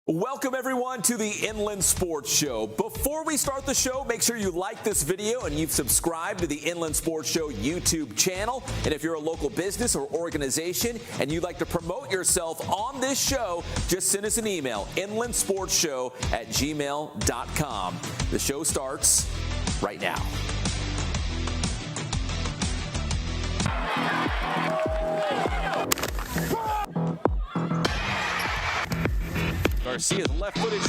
Welcome everyone to the Inland Sports Show. Before we start the show, make sure you like this video and you've subscribed to the Inland Sports Show YouTube channel. And if you're a local business or organization and you'd like to promote yourself on this show, just send us an email, inlandsportsshow@gmail.com. The show starts right now. Garcia's left footage.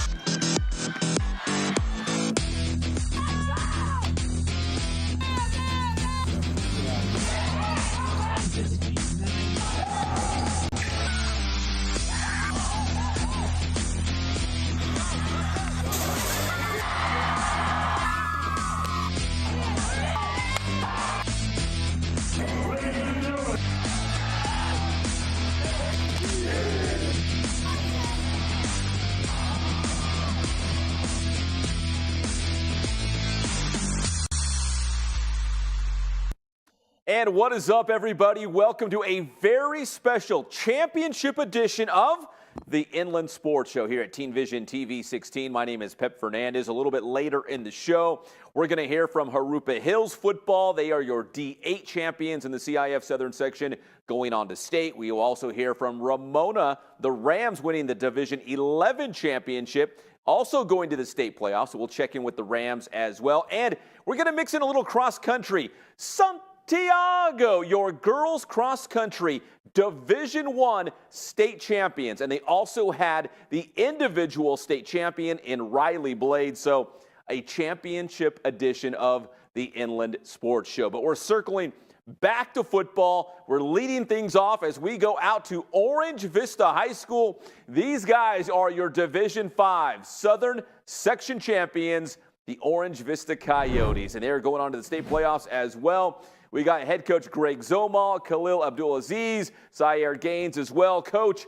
And what is up, everybody? Welcome to a very special championship edition of the Inland Sports Show here at Teen Vision TV 16. My name is Pep Fernandez. A little bit later in the show, we're going to hear from Jurupa Hills football. They are your D8 champions in the CIF Southern section going on to state. We will also hear from Ramona, the Rams winning the Division 11 championship, also going to the state playoffs. So we'll check in with the Rams as well. And we're going to mix in a little cross country. Santiago, your girls cross country Division I state champions. And they also had the individual state champion in Rylee Blade. So a championship edition of the Inland Sports Show. But we're circling back to football. We're leading things off as we go out to Orange Vista High School. These guys are your Division V Southern section champions, the Orange Vista Coyotes. And they're going on to the state playoffs as well. We got head coach Greg Zomal, Khalil Abdulaziz, Zaire Gaines as well. Coach,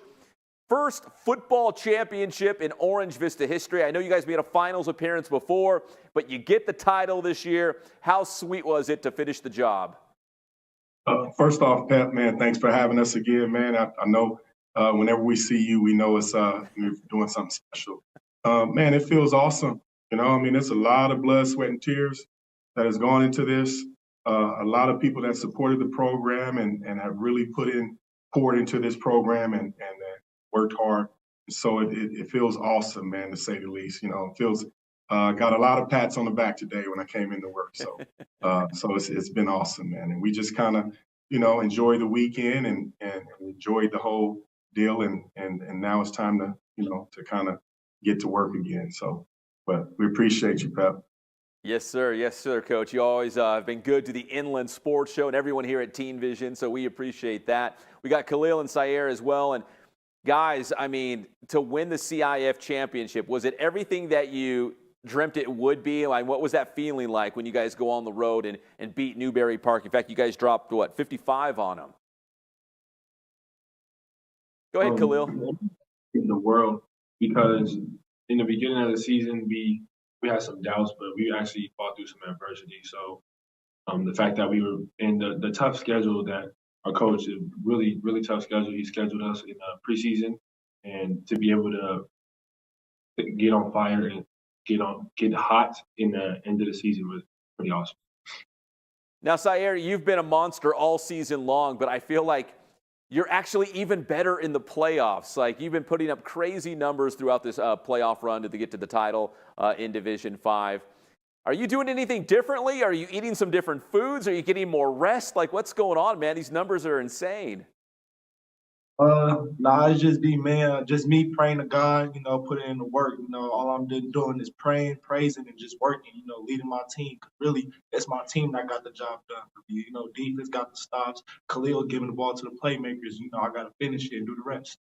first football championship in Orange Vista history. I know you guys made a finals appearance before, but you get the title this year. How sweet was it to finish the job? First off, Pep, man, thanks for having us again, man. I know whenever we see you, we know it's you're doing something special. Man, it feels awesome. You know, I mean, it's a lot of blood, sweat, and tears that has gone into this. A lot of people that supported the program and have really poured into this program and worked hard. So it feels awesome, man, to say the least. You know, it feels got a lot of pats on the back today when I came into work. So so it's been awesome, man. And we just kind of, you know, enjoyed the weekend and enjoyed the whole deal. And now it's time to, you know, to kind of get to work again. So, but we appreciate you, Pep. Yes, sir. Yes, sir, Coach. You always have been good to the Inland Sports Show and everyone here at Teen Vision, so we appreciate that. We got Khalil and Zaire as well. And, guys, I mean, to win the CIF championship, was it everything that you dreamt it would be? Like, what was that feeling like when you guys go on the road and beat Newberry Park? In fact, you guys dropped, what, 55 on them? Go ahead, Khalil. In the world, because in the beginning of the season, we had some doubts, but we actually fought through some adversity. So the fact that we were in the tough schedule that our coach, really, really tough schedule, he scheduled us in the preseason, and to be able to get on fire and get hot in the end of the season was pretty awesome. Now, Zaire, you've been a monster all season long, but I feel like you're actually even better in the playoffs. Like, you've been putting up crazy numbers throughout this playoff run to get to the title in Division V. Are you doing anything differently? Are you eating some different foods? Are you getting more rest? Like, what's going on, man? These numbers are insane. Nah, it's just me praying to God, you know, putting in the work. You know, all I'm doing is praying, praising, and just working, you know, leading my team. Really, it's my team that got the job done. You know, defense got the stops. Khalil giving the ball to the playmakers. You know, I got to finish it and do the rest.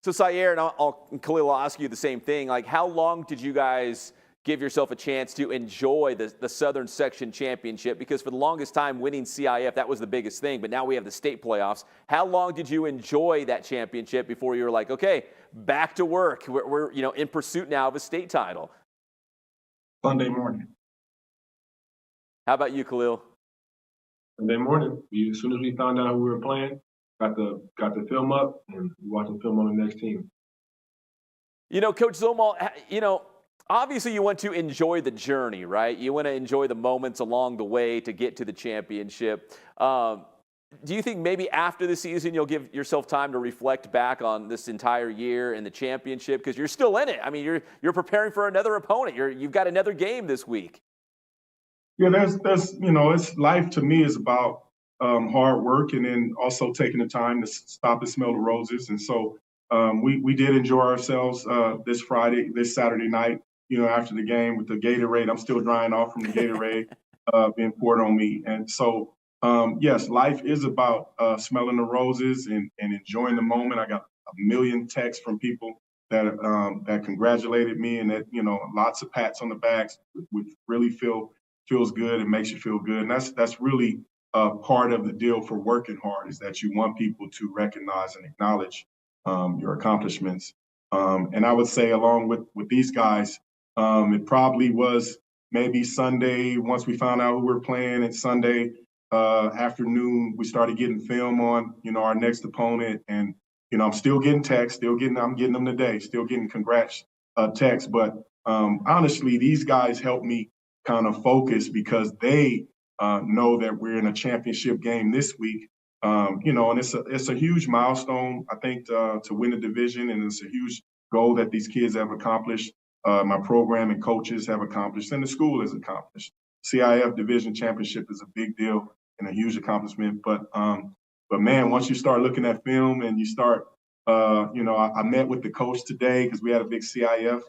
So, Zaire, and Khalil, I'll ask you the same thing. Like, how long did you guys give yourself a chance to enjoy the Southern Section Championship? Because for the longest time, winning CIF, that was the biggest thing. But now we have the state playoffs. How long did you enjoy that championship before you were like, okay, back to work? We're you know, in pursuit now of a state title. Sunday morning. How about you, Khalil? Sunday morning, as soon as we found out who we were playing, got the film up and watching film on the next team. Coach Zomal, obviously you want to enjoy the journey, right? You want to enjoy the moments along the way to get to the championship. Do you think maybe after the season you'll give yourself time to reflect back on this entire year and the championship, because you're still in it? I mean, you're preparing for another opponent. You've got another game this week. Yeah, there's it's life to me is about hard work and then also taking the time to stop and smell the roses. And so we did enjoy ourselves this Saturday night, after the game with the Gatorade. I'm still drying off from the Gatorade being poured on me. And so, yes, life is about smelling the roses and enjoying the moment. I got a million texts from people that congratulated me, and that, lots of pats on the backs, which really feels good and makes you feel good. And that's really part of the deal for working hard, is that you want people to recognize and acknowledge your accomplishments. And I would say, along with these guys, it probably was maybe Sunday, once we found out who we were playing, and Sunday afternoon, we started getting film on, our next opponent. And, I'm still getting texts, I'm getting them today, still getting congrats texts. But honestly, these guys help me kind of focus, because they know that we're in a championship game this week. And it's a huge milestone, I think, to win the division, and it's a huge goal that these kids have accomplished. My program and coaches have accomplished, and the school has accomplished. CIF Division Championship is a big deal and a huge accomplishment. But man, once you start looking at film and you start, I met with the coach today because we had a big CIF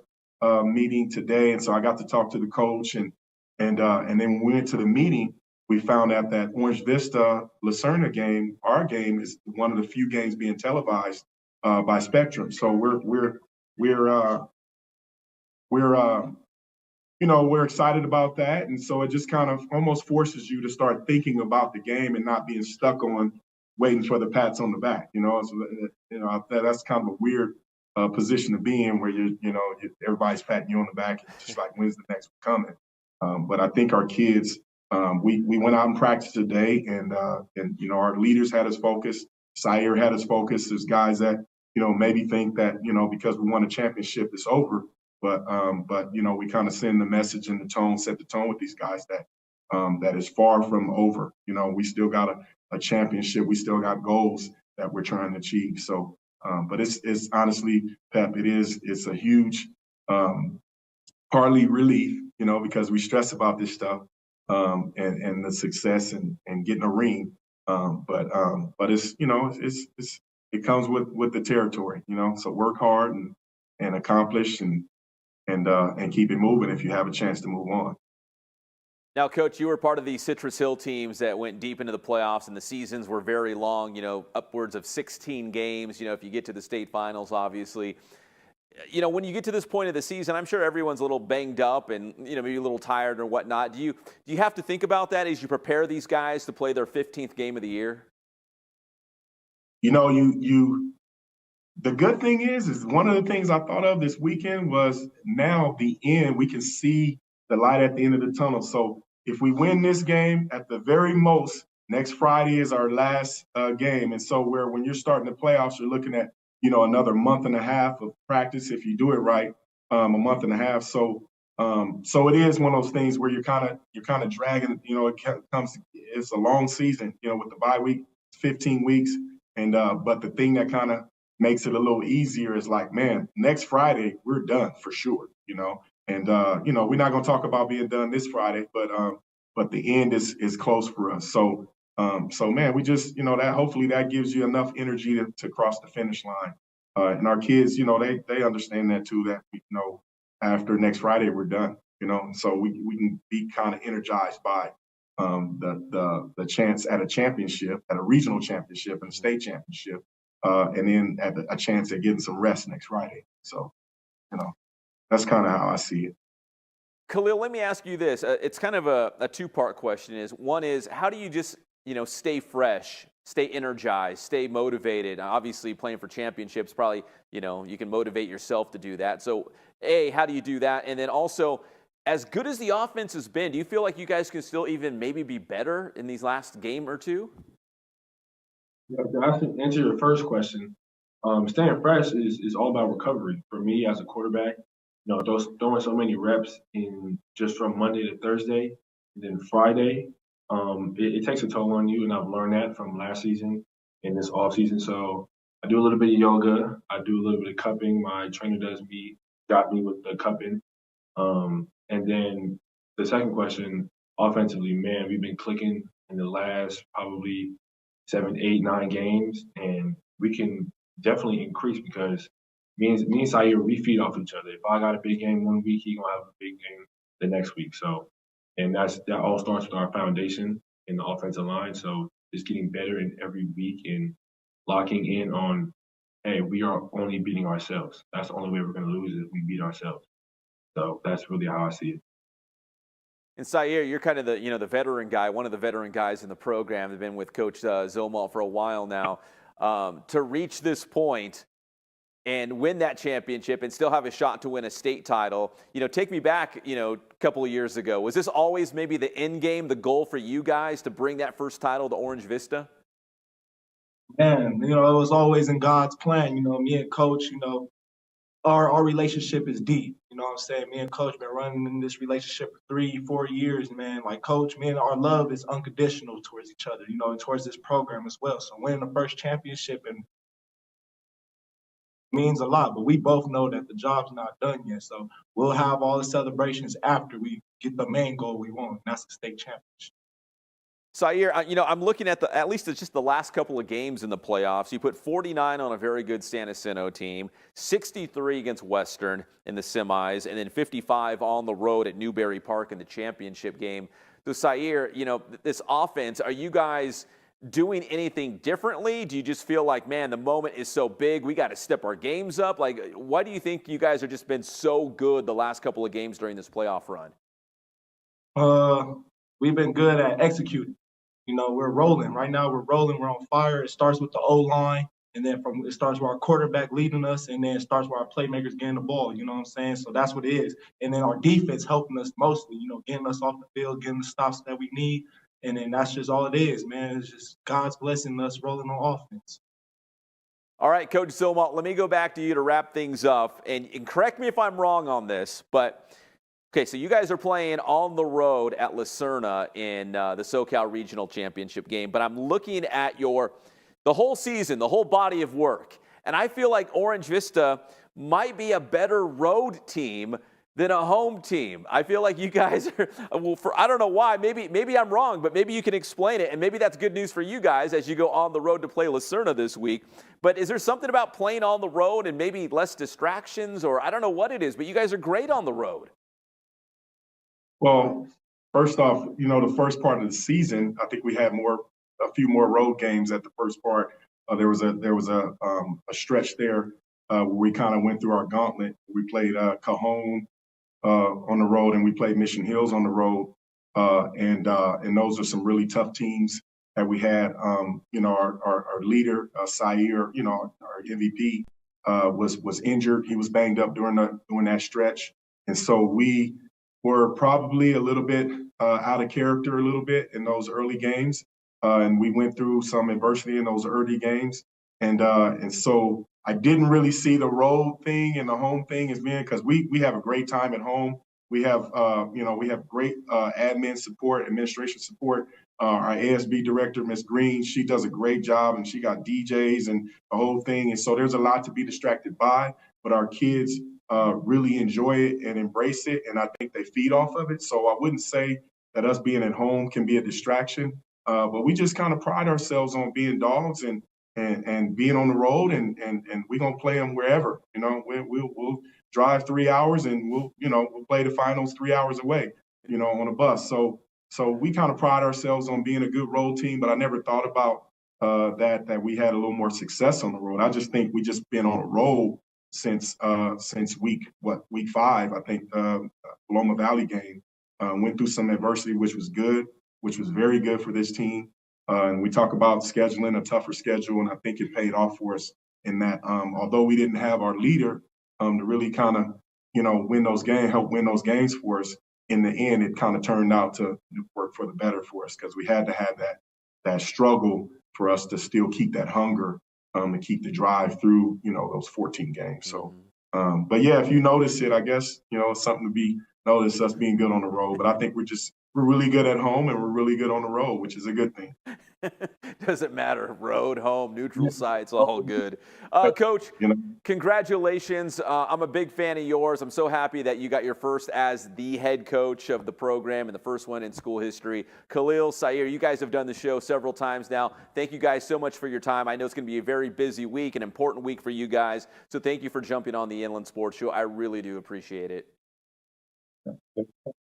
meeting today, and so I got to talk to the coach, and then when we went to the meeting, we found out that Orange Vista Lucerna game, our game, is one of the few games being televised by Spectrum. So we're excited about that. And so it just kind of almost forces you to start thinking about the game and not being stuck on waiting for the pats on the back. That's kind of a weird position to be in, where everybody's patting you on the back. It's just like, when's the next one coming? But I think our kids, we went out and practiced today, and our leaders had us focused. Sire had us focused. There's guys that maybe think that because we won a championship, it's over. But we kind of send the message and set the tone with these guys that is far from over. We still got a championship. We still got goals that we're trying to achieve. So, but it's honestly, Pep, it's a huge, partly relief, because we stress about this stuff and the success and getting a ring. But it's it comes with the territory, So work hard and accomplish and keep it moving if you have a chance to move on. Now, Coach, you were part of the Citrus Hill teams that went deep into the playoffs, and the seasons were very long, upwards of 16 games, if you get to the state finals, obviously. When you get to this point of the season, I'm sure everyone's a little banged up and, maybe a little tired or whatnot. Do you have to think about that as you prepare these guys to play their 15th game of the year? The good thing is one of the things I thought of this weekend was, now the end, we can see the light at the end of the tunnel. So if we win this game, at the very most, next Friday is our last game. And so when you're starting the playoffs, you're looking at, another month and a half of practice, if you do it right, a month and a half. So it is one of those things where you're kind of dragging, it's a long season, with the bye week, 15 weeks. And but the thing that kind of makes it a little easier is like, man, next Friday we're done for sure, And we're not going to talk about being done this Friday, but the end is close for us. So man, we just that hopefully that gives you enough energy to cross the finish line. And our kids, they understand that too. That after next Friday we're done. So we can be kind of energized by the chance at a championship, at a regional championship and a state championship. And then at a chance at getting some rest next Friday. So, that's kind of how I see it. Khalil, let me ask you this. It's kind of a two-part question. One is, how do you just, stay fresh, stay energized, stay motivated? Obviously, playing for championships, probably, you can motivate yourself to do that. So, A, how do you do that? And then also, as good as the offense has been, do you feel like you guys can still even maybe be better in these last game or two? To answer your first question, Staying fresh is all about recovery. For me as a quarterback, throwing so many reps in just from Monday to Thursday, and then Friday, it takes a toll on you, and I've learned that from last season and this off season. So I do a little bit of yoga, I do a little bit of cupping. My trainer got me with the cupping. And then the second question, offensively, man, we've been clicking in the last probably 7, 8, 9 games, and we can definitely increase because me and Sayer, we feed off each other. If I got a big game one week, he gonna have a big game the next week. So, and that all starts with our foundation in the offensive line. So it's getting better in every week and locking in on, hey, we are only beating ourselves. That's the only way we're gonna lose is if we beat ourselves. So that's really how I see it. And Sayer, you're kind of the veteran guy, one of the veteran guys in the program. They've been with Coach Zomalt for a while now. To reach this point and win that championship and still have a shot to win a state title, take me back, a couple of years ago. Was this always maybe the end game, the goal for you guys to bring that first title to Orange Vista? Man, it was always in God's plan. Me and Coach, our relationship is deep. You know what I'm saying? Me and Coach been running in this relationship for 3, 4 years, man. Like Coach, man, our love is unconditional towards each other, and towards this program as well. So winning the first championship and means a lot, but we both know that the job's not done yet. So we'll have all the celebrations after we get the main goal we want, and that's the state championship. Sayer, I'm looking at at least it's just the last couple of games in the playoffs. You put 49 on a very good San Jacinto team, 63 against Western in the semis, and then 55 on the road at Newberry Park in the championship game. So, Sayer, this offense, are you guys doing anything differently? Do you just feel like, man, the moment is so big, we got to step our games up? Like, why do you think you guys have just been so good the last couple of games during this playoff run? We've been good at executing. We're rolling. Right now we're rolling. We're on fire. It starts with the O-line, and then it starts with our quarterback leading us, and then it starts with our playmakers getting the ball. You know what I'm saying? So that's what it is. And then our defense helping us mostly, getting us off the field, getting the stops that we need. And then that's just all it is, man. It's just God's blessing us rolling on offense. All right, Coach Zomalt, let me go back to you to wrap things up. And correct me if I'm wrong on this, but okay, so you guys are playing on the road at La Serna in the SoCal Regional Championship game, but I'm looking at the whole season, the whole body of work, and I feel like Orange Vista might be a better road team than a home team. I feel like you guys are, I don't know why, maybe I'm wrong, but maybe you can explain it, and maybe that's good news for you guys as you go on the road to play La Serna this week. But is there something about playing on the road and maybe less distractions, or I don't know what it is, but you guys are great on the road? Well, first off, the first part of the season, I think we had a few more road games at the first part. There was a stretch there where we kind of went through our gauntlet. We played Cajon on the road, and we played Mission Hills on the road, and those are some really tough teams that we had. Our leader, Sayer, our MVP, was injured. He was banged up during that stretch, and so we were probably a little bit out of character a little bit in those early games. And we went through some adversity in those early games. And so I didn't really see the road thing and the home thing as being, because we have a great time at home. We have, we have great admin support, administration support. Our ASB director, Ms. Green, she does a great job, and she got DJs and the whole thing. And so there's a lot to be distracted by, but our kids really enjoy it and embrace it, and I think they feed off of it. So I wouldn't say that us being at home can be a distraction, but we just kind of pride ourselves on being dogs and being on the road, and we're gonna play them wherever. We'll drive 3 hours, and we'll play the finals 3 hours away, on a bus. So we kind of pride ourselves on being a good road team, but I never thought about that we had a little more success on the road. I just think we just been on a roll since week 5, I think. Loma Valley game went through some adversity, which was very good for this team. And we talk about scheduling a tougher schedule, and I think it paid off for us in that. Although we didn't have our leader to really kind of help win those games for us, in the end it kind of turned out to work for the better for us, because we had to have that struggle for us to still keep that hunger to keep the drive through, those 14 games. So, but yeah, if you notice it, I guess, it's something to be noticed, us being good on the road. But I think we're really good at home and we're really good on the road, which is a good thing. Doesn't matter. Road, home, neutral sites, all good. Coach, congratulations. I'm a big fan of yours. I'm so happy that you got your first as the head coach of the program and the first one in school history. Khalil, Sayer, you guys have done the show several times now. Thank you guys so much for your time. I know it's going to be a very busy week, an important week for you guys. So thank you for jumping on the Inland Sports Show. I really do appreciate it.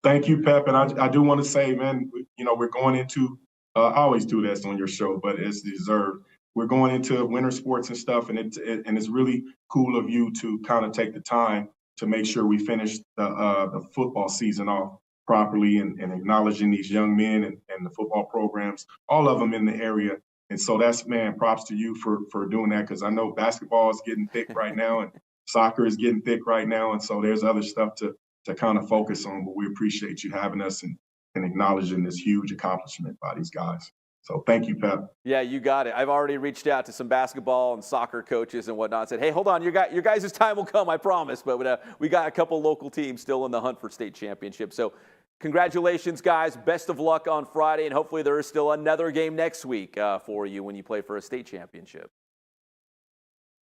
Thank you, Pep. And I do want to say, man, we're going into I always do this on your show, but it's deserved. We're going into winter sports and stuff, and it's really cool of you to kind of take the time to make sure we finish the football season off properly and acknowledging these young men and the football programs, all of them in the area. And so that's, man, props to you for doing that, because I know basketball is getting thick right now and soccer is getting thick right now. And so there's other stuff to kind of focus on, but we appreciate you having us and acknowledging this huge accomplishment by these guys. So thank you, Pep. Yeah, you got it. I've already reached out to some basketball and soccer coaches and whatnot. Said, hey, hold on, your guys' time will come, I promise. But we got a couple local teams still in the hunt for state championship. So congratulations, guys. Best of luck on Friday, and hopefully there is still another game next week for you when you play for a state championship.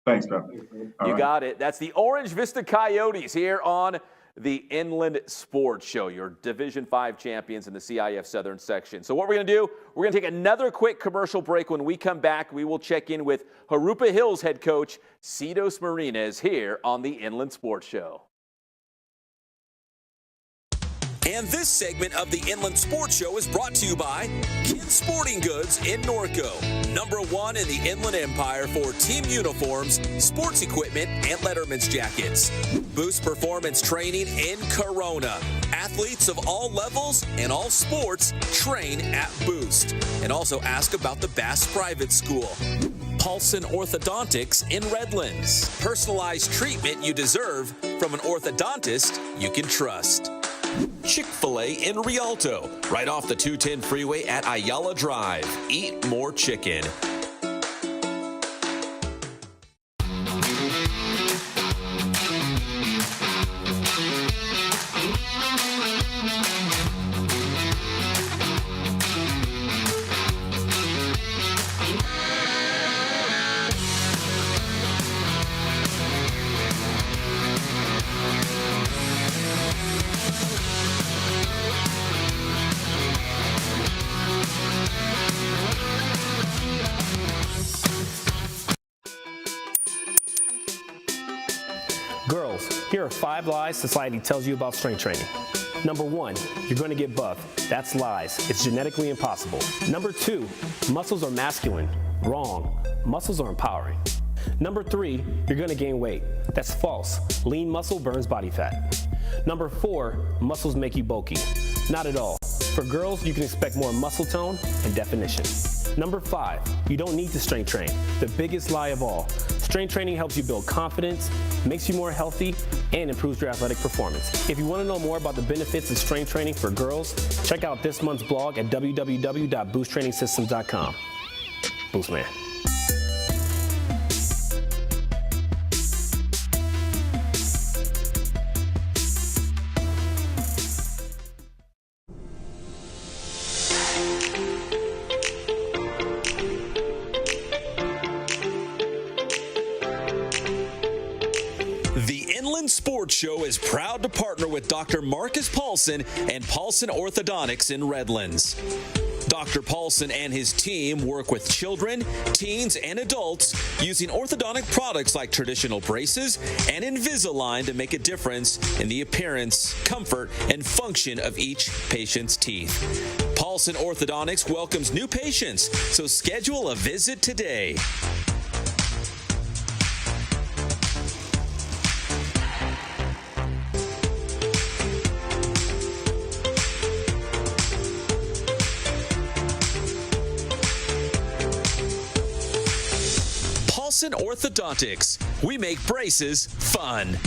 Thanks, Pep. You got it. That's the Orange Vista Coyotes here on the Inland Sports Show, your Division I champions in the CIF Southern section. So what we're going to do, we're going to take another quick commercial break. When we come back, we will check in with Jurupa Hills head coach Citos Marinez here on the Inland Sports Show. And this segment of the Inland Sports Show is brought to you by Kin Sporting Goods in Norco, #1 in the Inland Empire for team uniforms, sports equipment, and letterman's jackets. Boost Performance Training in Corona. Athletes of all levels and all sports train at Boost. And also ask about the Bass Private School. Paulson Orthodontics in Redlands. Personalized treatment you deserve from an orthodontist you can trust. Chick-fil-A in Rialto, right off the 210 freeway at Ayala Drive. Eat more chicken. Girls, here are 5 lies society tells you about strength training. Number 1, you're going to get buff. That's lies. It's genetically impossible. Number 2, muscles are masculine. Wrong. Muscles are empowering. Number 3, you're going to gain weight. That's false. Lean muscle burns body fat. Number 4, muscles make you bulky. Not at all. For girls, you can expect more muscle tone and definition. Number 5, you don't need to strength train. The biggest lie of all. Strength training helps you build confidence, makes you more healthy, and improves your athletic performance. If you want to know more about the benefits of strength training for girls, check out this month's blog at www.boosttrainingsystems.com. Boost Man. Sports Show is proud to partner with Dr. Marcus Paulson and Paulson Orthodontics in Redlands. Dr. Paulson and his team work with children, teens, and adults using orthodontic products like traditional braces and Invisalign to make a difference in the appearance, comfort, and function of each patient's teeth. Paulson Orthodontics welcomes new patients, so schedule a visit today. Paulson Orthodontics. We make braces fun.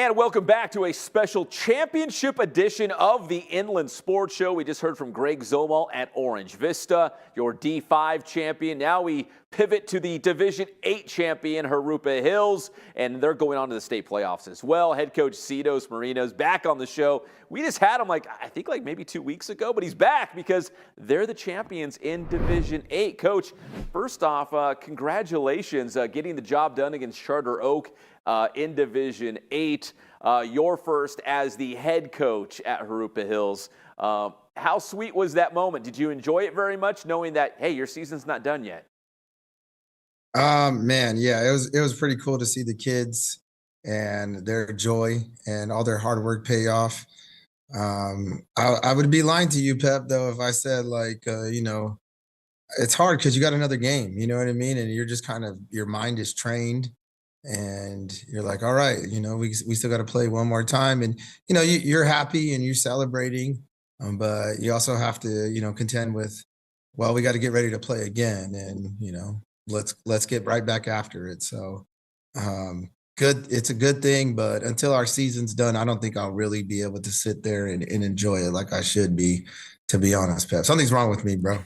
And welcome back to a special championship edition of the Inland Sports Show. We just heard from Greg Zomal at Orange Vista, your D5 champion. Now we pivot to the Division I champion, Jurupa Hills, and they're going on to the state playoffs as well. Head coach Citos Marino's back on the show. We just had him I think maybe 2 weeks ago, but he's back because they're the champions in Division VIII. Coach, first off, congratulations getting the job done against Charter Oak in Division VIII. Your first as the head coach at Jurupa Hills. How sweet was that moment? Did you enjoy it very much, knowing that, hey, your season's not done yet? Man, yeah, it was pretty cool to see the kids and their joy and all their hard work pay off. I would be lying to you, Pep, though, if I said it's hard because you got another game, you know what I mean? And you're just your mind is trained and you're like, all right, we still got to play one more time. And, you're happy and you're celebrating, but you also have to, contend with, well, we got to get ready to play again. And, let's get right back after it. So good. It's a good thing, but until our season's done, I don't think I'll really be able to sit there and enjoy it like I should be, to be honest, Pep. Something's wrong with me, bro.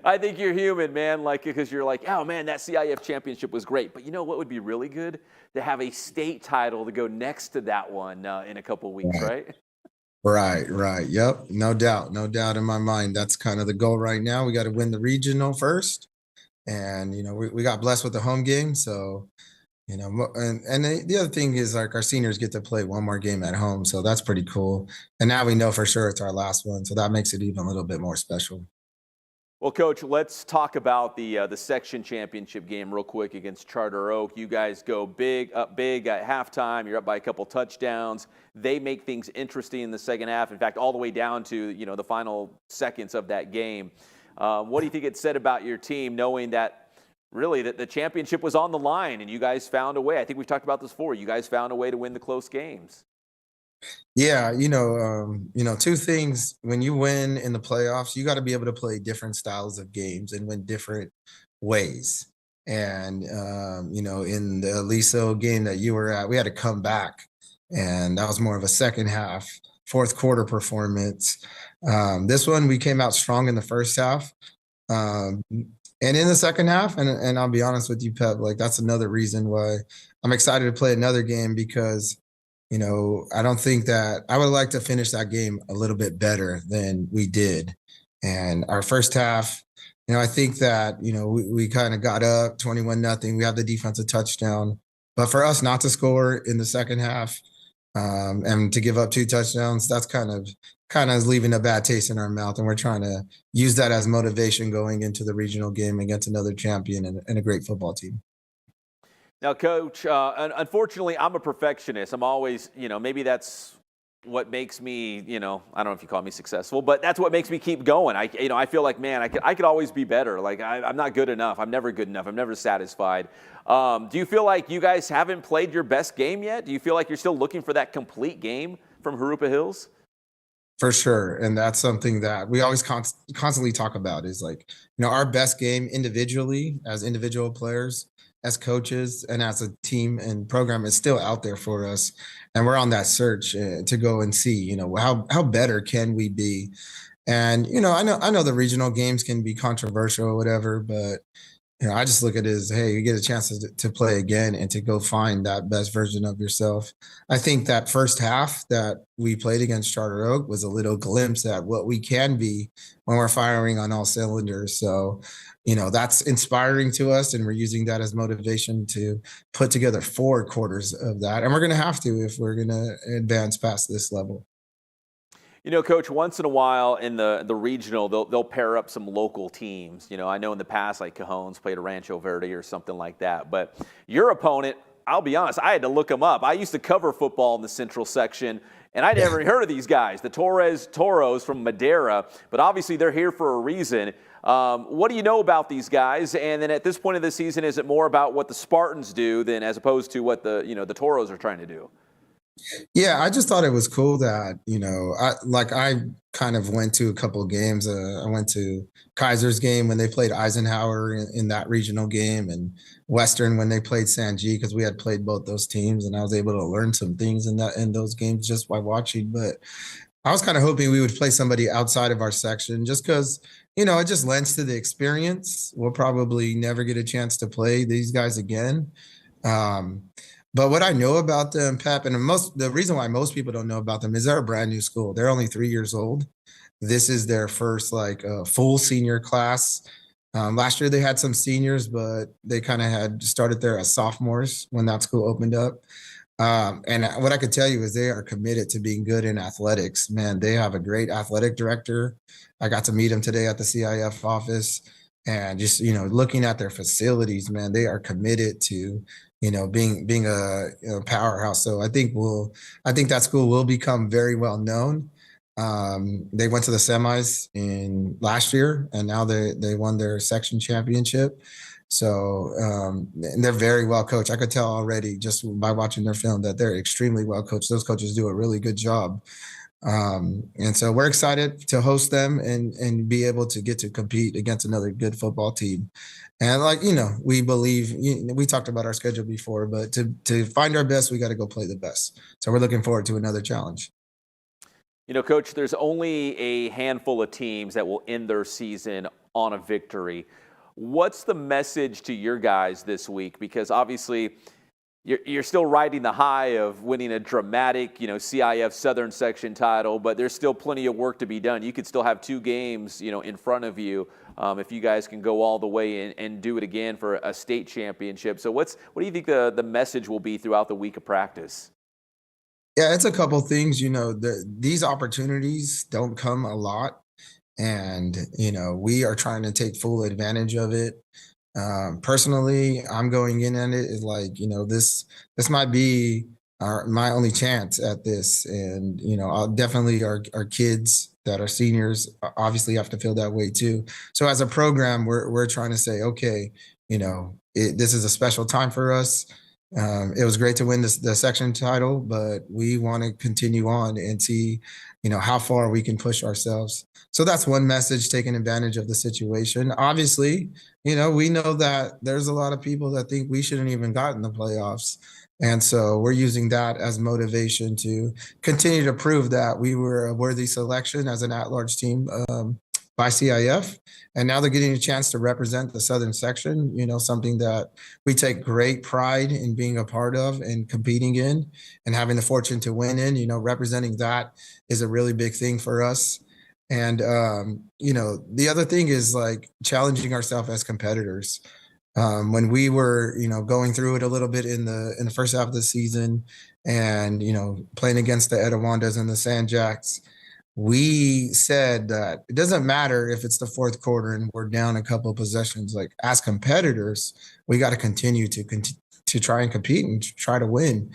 I think you're human, man, because you're like, oh, man, that CIF championship was great. But you know what would be really good? To have a state title to go next to that one in a couple weeks, right? Right. Yep. No doubt in my mind. That's kind of the goal right now. We got to win the regional first. And, we got blessed with the home game. So, and the other thing is our seniors get to play one more game at home. So that's pretty cool. And now we know for sure it's our last one. So that makes it even a little bit more special. Well, Coach, let's talk about the section championship game real quick against Charter Oak. You guys go up big at halftime. You're up by a couple touchdowns. They make things interesting in the second half. In fact, all the way down to the final seconds of that game. What do you think it said about your team, knowing that really that the championship was on the line and you guys found a way? I think we've talked about this before. You guys found a way to win the close games. Yeah, two things. When you win in the playoffs, you got to be able to play different styles of games and win different ways. And, in the Aliso game that you were at, we had to come back. And that was more of a second half, fourth quarter performance. This one, we came out strong in the first half. And in the second half, and I'll be honest with you, Pep, that's another reason why I'm excited to play another game because I don't think that I would like to finish that game a little bit better than we did. And our first half, I think that, we kind of got up 21-0. We have the defensive touchdown. But for us not to score in the second half and to give up 2 touchdowns, that's kind of leaving a bad taste in our mouth. And we're trying to use that as motivation going into the regional game against another champion and a great football team. Now, Coach, unfortunately, I'm a perfectionist. I'm always, maybe that's what makes me, I don't know if you call me successful, but that's what makes me keep going. I feel like, man, I could always be better. I'm not good enough. I'm never good enough. I'm never satisfied. Do you feel like you guys haven't played your best game yet? Do you feel like you're still looking for that complete game from Jurupa Hills? For sure. And that's something that we always constantly talk about is our best game individually as individual players, as coaches, and as a team and program is still out there for us. And we're on that search to go and see, how better can we be? And, I know the regional games can be controversial or whatever, but, I just look at it as, hey, you get a chance to play again and to go find that best version of yourself. I think that first half that we played against Charter Oak was a little glimpse at what we can be when we're firing on all cylinders. So, that's inspiring to us, and we're using that as motivation to put together 4 quarters of that. And we're going to have to if we're going to advance past this level. Coach, once in a while in the regional, they'll pair up some local teams. I know in the past, like Cajones played a Rancho Verde or something like that. But your opponent, I'll be honest, I had to look them up. I used to cover football in the central section, and I'd never heard of these guys, the Toros from Madera. But obviously, they're here for a reason. What do you know about these guys? And then at this point of the season, is it more about what the Spartans do than as opposed to what the Toros are trying to do? Yeah, I just thought it was cool that, I kind of went to a couple of games. I went to Kaiser's game when they played Eisenhower in that regional game, and Western when they played San G, because we had played both those teams, and I was able to learn some things in those games just by watching. But I was kind of hoping we would play somebody outside of our section just because, it just lends to the experience. We'll probably never get a chance to play these guys again. Um, but what I know about them, Pep, and the reason why most people don't know about them is they're a brand new school. They're only 3 years old. This is their first full senior class. Last year they had some seniors, but they kind of had started there as sophomores when that school opened up. And what I could tell you is they are committed to being good in athletics. Man, they have a great athletic director. I got to meet him today at the CIF office, and just, looking at their facilities, man, they are committed to, being a powerhouse. So I think that school will become very well known. They went to the semis in last year, and now they won their section championship. So and they're very well coached. I could tell already just by watching their film that they're extremely well coached. Those coaches do a really good job. And so we're excited to host them and be able to get to compete against another good football team. And we believe, we talked about our schedule before, but to find our best, we got to go play the best. So we're looking forward to another challenge. Coach, there's only a handful of teams that will end their season on a victory. What's the message to your guys this week? Because obviously you're still riding the high of winning a dramatic, CIF Southern Section title, but there's still plenty of work to be done. You could still have 2 games, in front of you if you guys can go all the way and do it again for a state championship. So what do you think the message will be throughout the week of practice? Yeah, it's a couple things. These opportunities don't come a lot, and we are trying to take full advantage of it. Personally, I'm going in at it is this might be my only chance at this, and I'll definitely our kids that are seniors obviously have to feel that way too. So as a program, we're trying to say, okay, this is a special time for us. It was great to win the section title, but we want to continue on and see, how far we can push ourselves. So that's one message, taking advantage of the situation. Obviously, we know that there's a lot of people that think we shouldn't even got in the playoffs. And so we're using that as motivation to continue to prove that we were a worthy selection as an at-large team by CIF. And now they're getting a chance to represent the Southern section, something that we take great pride in being a part of and competing in and having the fortune to win in. Representing that is a really big thing for us. And, the other thing is challenging ourselves as competitors. When we were, going through it a little bit in the first half of the season and, playing against the Etawandas and the San Jacks, we said that it doesn't matter if it's the fourth quarter and we're down a couple of possessions. As competitors, we got to continue to try and compete and try to win.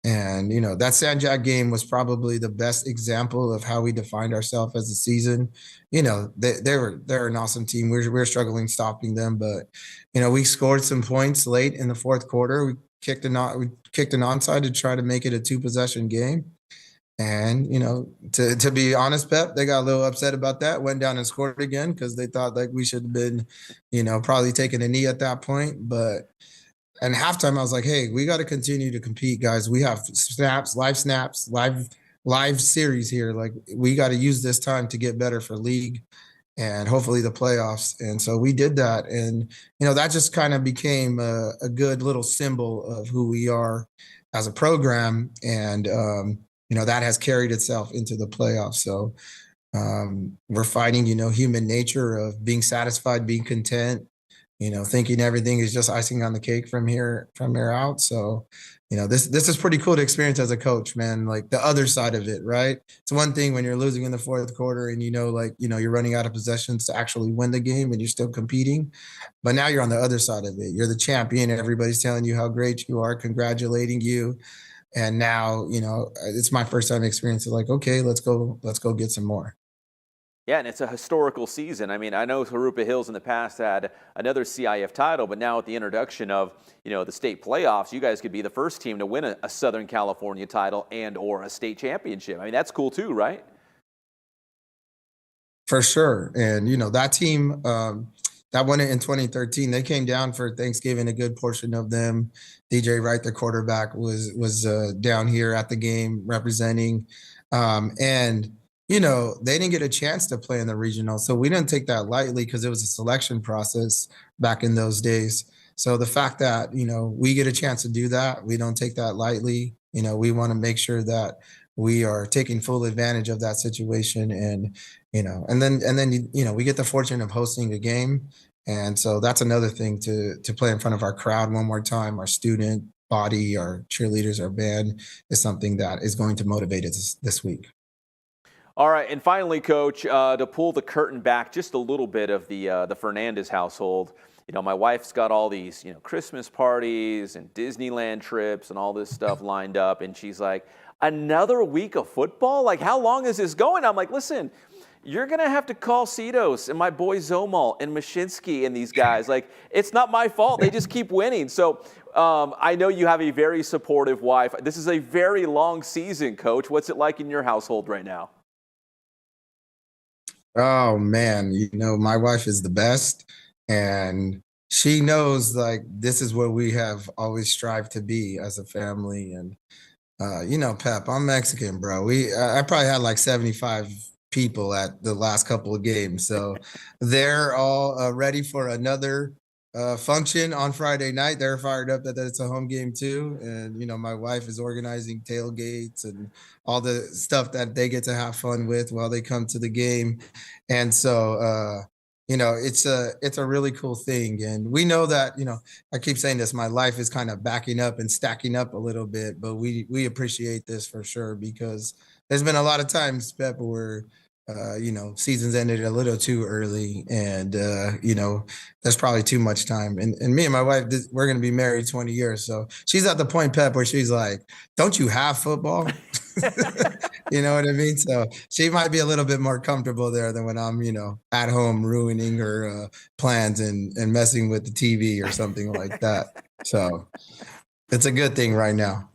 And that San Jack game was probably the best example of how we defined ourselves as a season. They're an awesome team. We're struggling stopping them, but we scored some points late in the fourth quarter. We kicked an onside to try to make it a 2-possession game. And, to be honest, Pep, they got a little upset about that, went down and scored again because they thought we should have been, probably taking a knee at that point. But at halftime, I was like, hey, we got to continue to compete, guys. We have snaps, live series here. We got to use this time to get better for league and hopefully the playoffs. And so we did that. And, that just kind of became a good little symbol of who we are as a program. And, that has carried itself into the playoffs. So we're fighting, human nature of being satisfied, being content, thinking everything is just icing on the cake from here out. So, this is pretty cool to experience as a coach, man. The other side of it, right? It's one thing when you're losing in the fourth quarter and you're running out of possessions to actually win the game and you're still competing. But now you're on the other side of it. You're the champion. Everybody's telling you how great you are, congratulating you. And now, it's my first time experiencing okay, let's go get some more. Yeah, and it's a historical season. I mean, I know Jurupa Hills in the past had another CIF title, but now with the introduction of, the state playoffs, you guys could be the first team to win a Southern California title and or a state championship. I mean, that's cool too, right? For sure. And, that team that won it in 2013, they came down for Thanksgiving, a good portion of them. DJ Wright, the quarterback, was down here at the game representing. And they didn't get a chance to play in the regional. So we didn't take that lightly because it was a selection process back in those days. So the fact that, we get a chance to do that, we don't take that lightly. We want to make sure that we are taking full advantage of that situation. And, and then, we get the fortune of hosting a game. And so that's another thing to play in front of our crowd one more time. Our student body, our cheerleaders, our band is something that is going to motivate us this week. All right, and finally, Coach, to pull the curtain back just a little bit of the Fernandez household. My wife's got all these, Christmas parties and Disneyland trips and all this stuff lined up, and she's like, another week of football? Like, how long is this going? I'm like, listen, you're going to have to call Cedos and my boy Zomal and Mashinsky and these guys. Like, it's not my fault. They just keep winning. So I know you have a very supportive wife. This is a very long season, Coach. What's it like in your household right now? Oh, man, my wife is the best, and she knows, like, this is where we have always strived to be as a family. And, Pep, I'm Mexican, bro. I probably had like 75 people at the last couple of games. So they're all ready for another function on Friday night. They're fired up that it's a home game too. And, my wife is organizing tailgates and all the stuff that they get to have fun with while they come to the game. And so, it's a really cool thing. And we know that, I keep saying this, my life is kind of backing up and stacking up a little bit, but we appreciate this for sure, because there's been a lot of times, Pep, where seasons ended a little too early, and there's probably too much time. And me and my wife, we're going to be married 20 years. So she's at the point, Pep, where she's like, don't you have football? You know what I mean? So she might be a little bit more comfortable there than when I'm, at home ruining her plans and messing with the TV or something like that. So it's a good thing right now.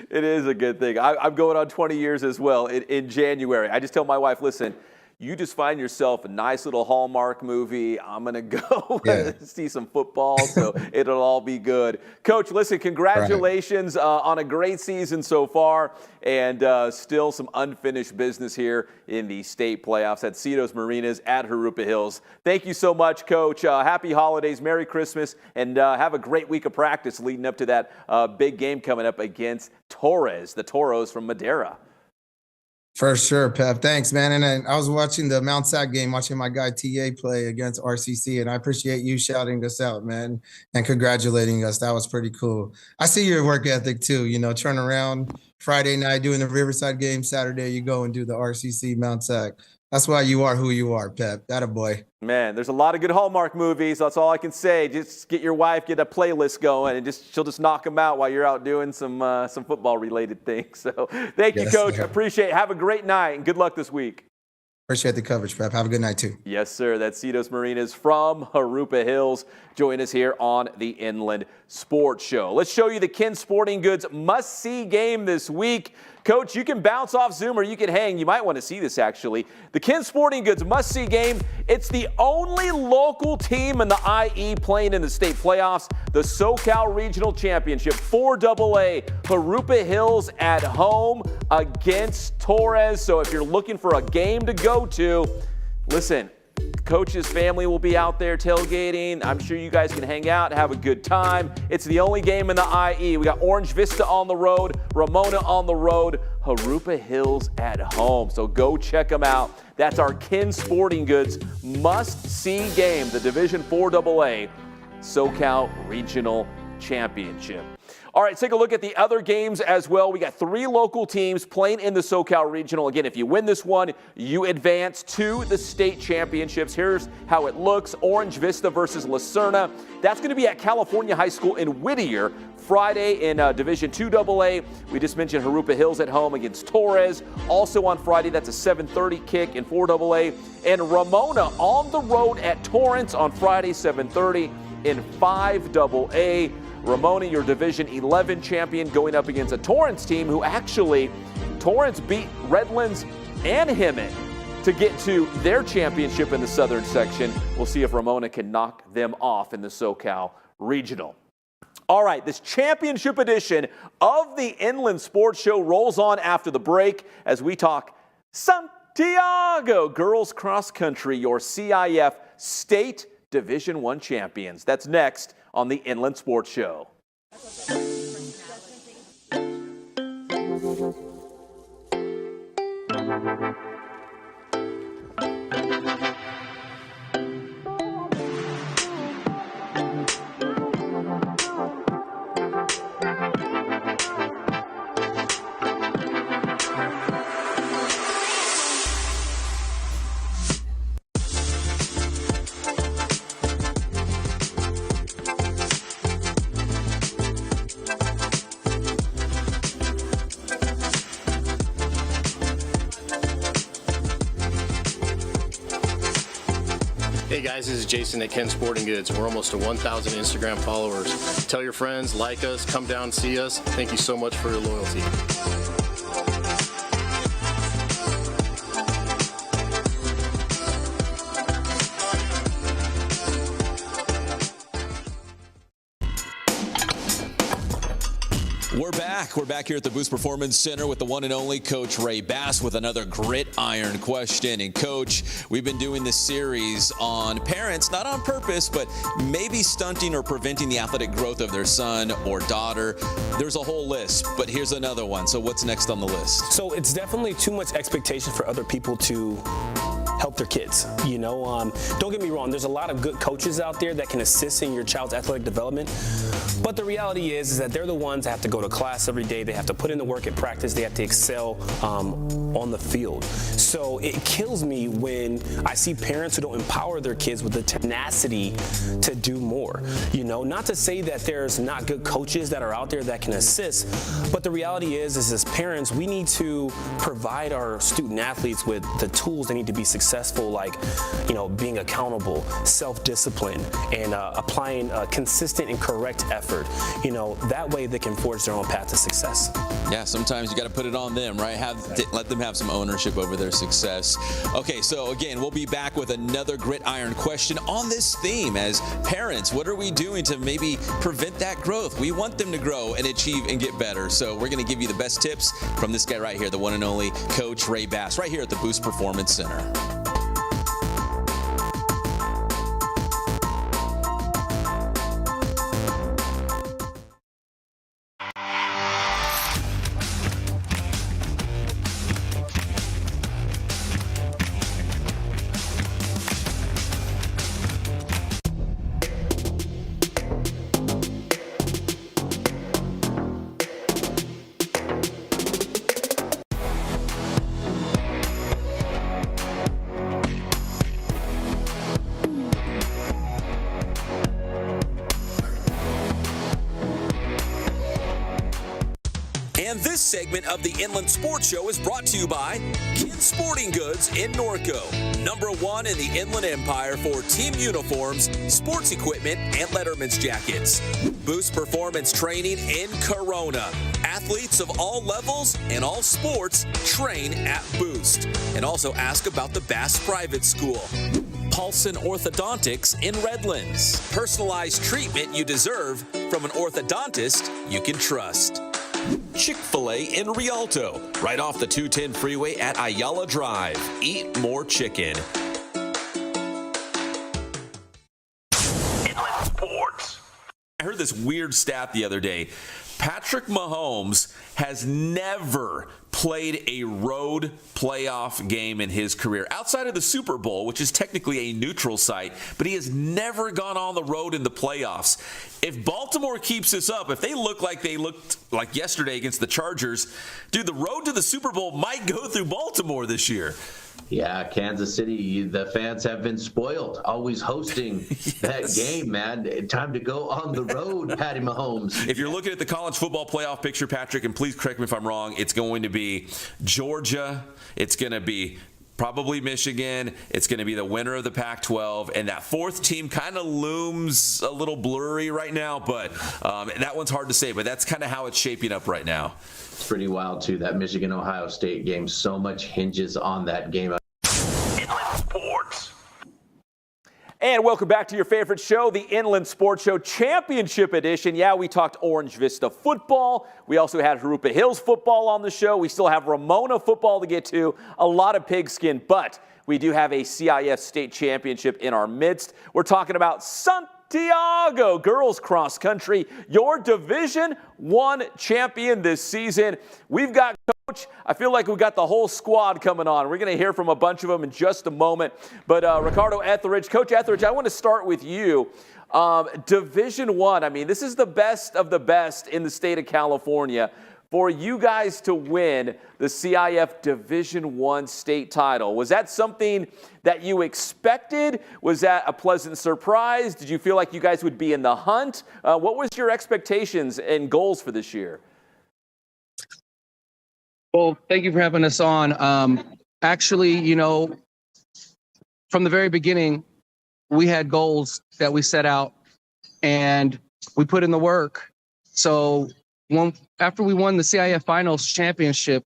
It is a good thing. I'm going on 20 years as well in January. I just tell my wife, listen, you just find yourself a nice little Hallmark movie. I'm going to go see some football, so it'll all be good. Coach, listen, congratulations on a great season so far, and still some unfinished business here in the state playoffs at Cedos Marinas at Jurupa Hills. Thank you so much, Coach. Happy holidays, Merry Christmas, and have a great week of practice leading up to that big game coming up against Torres, the Toros from Madera. For sure, Pep. Thanks, man. And I was watching the Mount Sac game, watching my guy TA play against RCC, and I appreciate you shouting us out, man, and congratulating us. That was pretty cool. I see your work ethic too. Turn around Friday night doing the Riverside game. Saturday, you go and do the RCC Mount Sac. That's why you are who you are, Pep. That a boy. Man, there's a lot of good Hallmark movies. That's all I can say. Just get your wife, get a playlist going, and she'll just knock them out while you're out doing some football-related things. So thank you, Coach. Appreciate it. Have a great night, and good luck this week. Appreciate the coverage, Pep. Have a good night, too. Yes, sir. That's Cedos Marinas from Jurupa Hills. Join us here on the Inland Sports Show. Let's show you the Ken Sporting Goods must-see game this week. Coach, you can bounce off Zoom or you can hang. You might want to see this, actually. The Ken Sporting Goods must-see game. It's the only local team in the IE playing in the state playoffs. The SoCal Regional Championship, 4AA, Jurupa Hills at home against Torres. So if you're looking for a game to go to, listen, Coach's family will be out there tailgating. I'm sure you guys can hang out, have a good time. It's the only game in the IE. We got Orange Vista on the road, Ramona on the road, Jurupa Hills at home. So go check them out. That's our Ken Sporting Goods must-see game, the Division 4AA SoCal Regional Championship. All right, take a look at the other games as well. We got 3 local teams playing in the SoCal Regional. Again, if you win this one, you advance to the state championships. Here's how it looks. Orange Vista versus La Serna. That's going to be at California High School in Whittier. Friday in Division II AA. We just mentioned Jurupa Hills at home against Torres. Also on Friday, that's a 7:30 kick in 4AA. And Ramona on the road at Torrance on Friday, 7:30 in 5AA. Ramona, your Division 11 champion, going up against a Torrance team who actually, Torrance beat Redlands and Hemet to get to their championship in the southern section. We'll see if Ramona can knock them off in the SoCal Regional. All right, this championship edition of the Inland Sports Show rolls on after the break as we talk Santiago girls cross country, your CIF State Division I champions. That's next on the Inland Sports Show. Hey guys, this is Jason at Ken Sporting Goods. We're almost to 1,000 Instagram followers. Tell your friends, like us, come down, see us. Thank you so much for your loyalty. We're back here at the Boost Performance Center with the one and only Coach Ray Bass with another gridiron question. And Coach, we've been doing this series on parents, not on purpose, but maybe stunting or preventing the athletic growth of their son or daughter. There's a whole list, but here's another one. So what's next on the list? So it's definitely too much expectation for other people to help their kids. You know, don't get me wrong, there's a lot of good coaches out there that can assist in your child's athletic development. But the reality is that they're the ones that have to go to class every day. They have to put in the work at practice. They have to excel on the field. So it kills me when I see parents who don't empower their kids with the tenacity to do more. You know, not to say that there's not good coaches that are out there that can assist, but the reality is as parents, we need to provide our student athletes with the tools they need to be successful, like, you know, being accountable, self-discipline, and applying consistent and correct effort. You know, that way they can forge their own path to success. Yeah, sometimes you got to put it on them, right? Let them have some ownership over their success. Okay, so again, we'll be back with another gridiron question on this theme. As parents, what are we doing to maybe prevent that growth? We want them to grow and achieve and get better. So we're going to give you the best tips from this guy right here, the one and only Coach Ray Bass, right here at the Boost Performance Center. And this segment of the Inland Sports Show is brought to you by Ken Sporting Goods in Norco, #1 in the Inland Empire for team uniforms, sports equipment, and Letterman's jackets. Boost Performance Training in Corona. Athletes of all levels and all sports train at Boost. And also ask about the Bass Private School. Paulson Orthodontics in Redlands. Personalized treatment you deserve from an orthodontist you can trust. Chick-fil-A in Rialto, right off the 210 freeway at Ayala Drive. Eat more chicken. Inland Sports. I heard this weird stat the other day. Patrick Mahomes has never played a road playoff game in his career outside of the Super Bowl, which is technically a neutral site, but he has never gone on the road in the playoffs. If Baltimore keeps this up, if they look like they looked like yesterday against the Chargers, dude, the road to the Super Bowl might go through Baltimore this year. Yeah, Kansas City, the fans have been spoiled, always hosting that game, man. Time to go on the road, Patty Mahomes. If you're looking at the college football playoff picture, Patrick, and please correct me if I'm wrong, it's going to be Georgia, it's going to be probably Michigan, it's going to be the winner of the Pac-12, and that fourth team kind of looms a little blurry right now, but that one's hard to say, but that's kind of how it's shaping up right now. It's pretty wild, too, that Michigan-Ohio State game. So much hinges on that game. Sports. And welcome back to your favorite show, the Inland Sports Show Championship Edition. Yeah, we talked Orange Vista football. We also had Jurupa Hills football on the show. We still have Ramona football to get to, a lot of pigskin, but we do have a CIF state championship in our midst. We're talking about Santiago girls cross country, your Division I champion this season. We've got Coach. I feel like we've got the whole squad coming on. We're going to hear from a bunch of them in just a moment. But Ricardo Etheridge, Coach Etheridge, I want to start with you. Division I mean, this is the best of the best in the state of California. For you guys to win the CIF Division I state title, was that something that you expected? Was that a pleasant surprise? Did you feel like you guys would be in the hunt? What was your expectations and goals for this year? Well, thank you for having us on. Actually, you know, from the very beginning, we had goals that we set out and we put in the work. So after we won the CIF Finals Championship,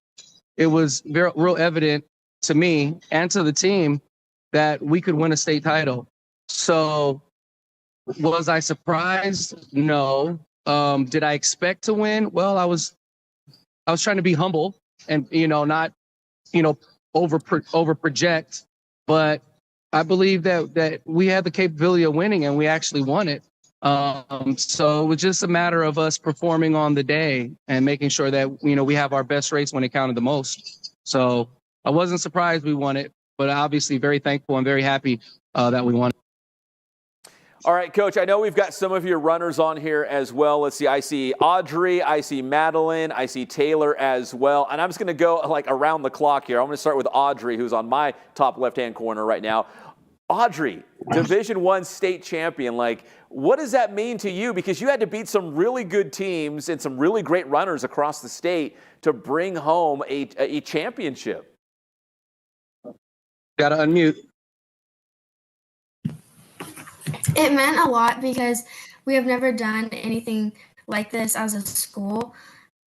it was real evident to me and to the team that we could win a state title. So was I surprised? No. Did I expect to win? Well, I was trying to be humble and, you know, not, you know, over project, but I believe that we had the capability of winning and we actually won it. So it was just a matter of us performing on the day and making sure that, you know, we have our best race when it counted the most. So I wasn't surprised we won it, but obviously very thankful and very happy that we won it. All right, Coach, I know we've got some of your runners on here as well. Let's see, I see Audrey, I see Madeline, I see Taylor as well. And I'm just going to go like around the clock here. I'm going to start with Audrey, who's on my top left-hand corner right now. Audrey, Division I state champion, like, what does that mean to you? Because you had to beat some really good teams and some really great runners across the state to bring home a championship. Got to unmute. It meant a lot because we have never done anything like this as a school,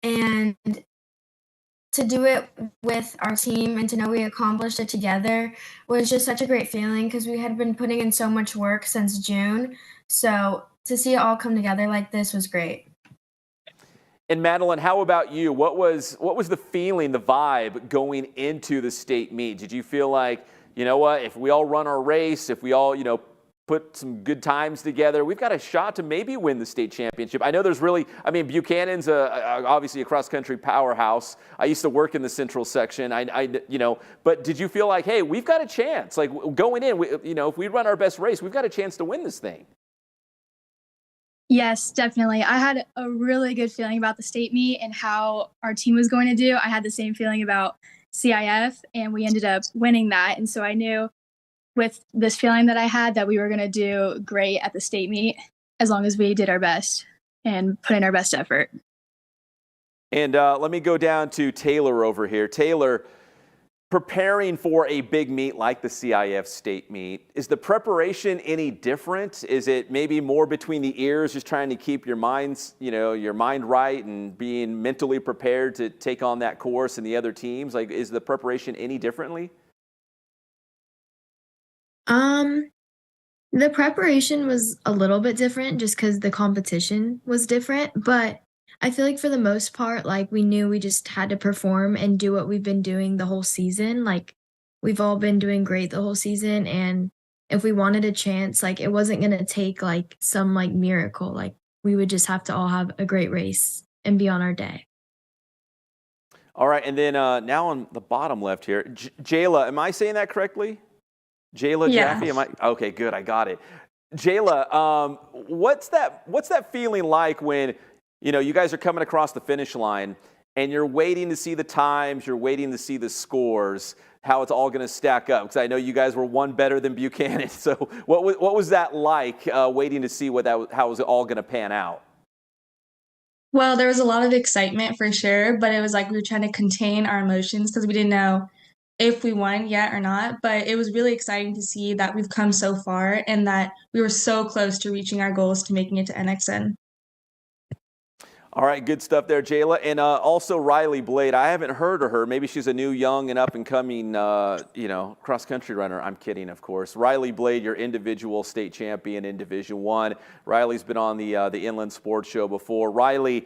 and to do it with our team and to know we accomplished it together was just such a great feeling because we had been putting in so much work since June. So to see it all come together like this was great. And Madeline, how about you? What was the feeling, the vibe going into the state meet? Did you feel like, you know what, if we all run our race, if we all, you know, put some good times together, we've got a shot to maybe win the state championship? I know there's really, I mean, Buchanan's obviously a cross-country powerhouse. I used to work in the central section. You know, but did you feel like, hey, we've got a chance? Like going in, you know, if we run our best race, we've got a chance to win this thing. Yes, definitely. I had a really good feeling about the state meet and how our team was going to do. I had the same feeling about CIF, and we ended up winning that. And so I knew with this feeling that I had that we were going to do great at the state meet as long as we did our best and put in our best effort. And let me go down to Taylor over here. Taylor, preparing for a big meet like the CIF state meet, is the preparation any different? Is it maybe more between the ears, just trying to keep your minds, you know, your mind right and being mentally prepared to take on that course and the other teams? Like, is the preparation any differently? The preparation was a little bit different just because the competition was different, but I feel like for the most part, like we knew we just had to perform and do what we've been doing the whole season. Like we've all been doing great the whole season, and if we wanted a chance, like it wasn't going to take like some like miracle. Like we would just have to all have a great race. and be on our day. All right, and then now on the bottom left here, Jayla, am I saying that correctly? Jayla Yes. Jaffe, okay, good, I got it. Jayla, what's that feeling like when, you guys are coming across the finish line and you're waiting to see the times, you're waiting to see the scores, how it's all going to stack up? Because I know you guys were one better than Buchanan. So what was that like, waiting to see how it was all going to pan out? Well, there was a lot of excitement for sure, but it was like we were trying to contain our emotions because we didn't know if we won yet or not. But it was really exciting to see that we've come so far and that we were so close to reaching our goals to making it to NXN. All right, good stuff there, Jayla. And also Rylee Blade. I haven't heard of her. Maybe she's a new, young, and up-and-coming, cross-country runner. I'm kidding, of course. Rylee Blade, your individual state champion in Division I. Rylee's been on the Inland Sports Show before. Rylee,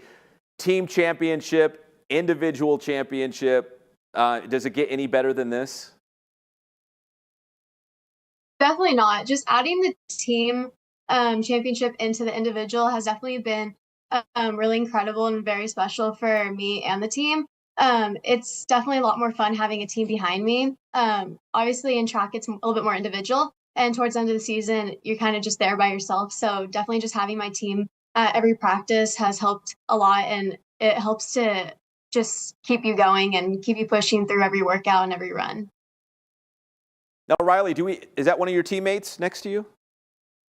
team championship, individual championship. Does it get any better than this? Definitely not. Just adding the team championship into the individual has definitely been really incredible and very special for me and the team. It's definitely a lot more fun having a team behind me. Obviously in track, it's a little bit more individual, and towards the end of the season, you're kind of just there by yourself. So definitely just having my team at every practice has helped a lot, and it helps to just keep you going and keep you pushing through every workout and every run. Now, Rylee, is that one of your teammates next to you?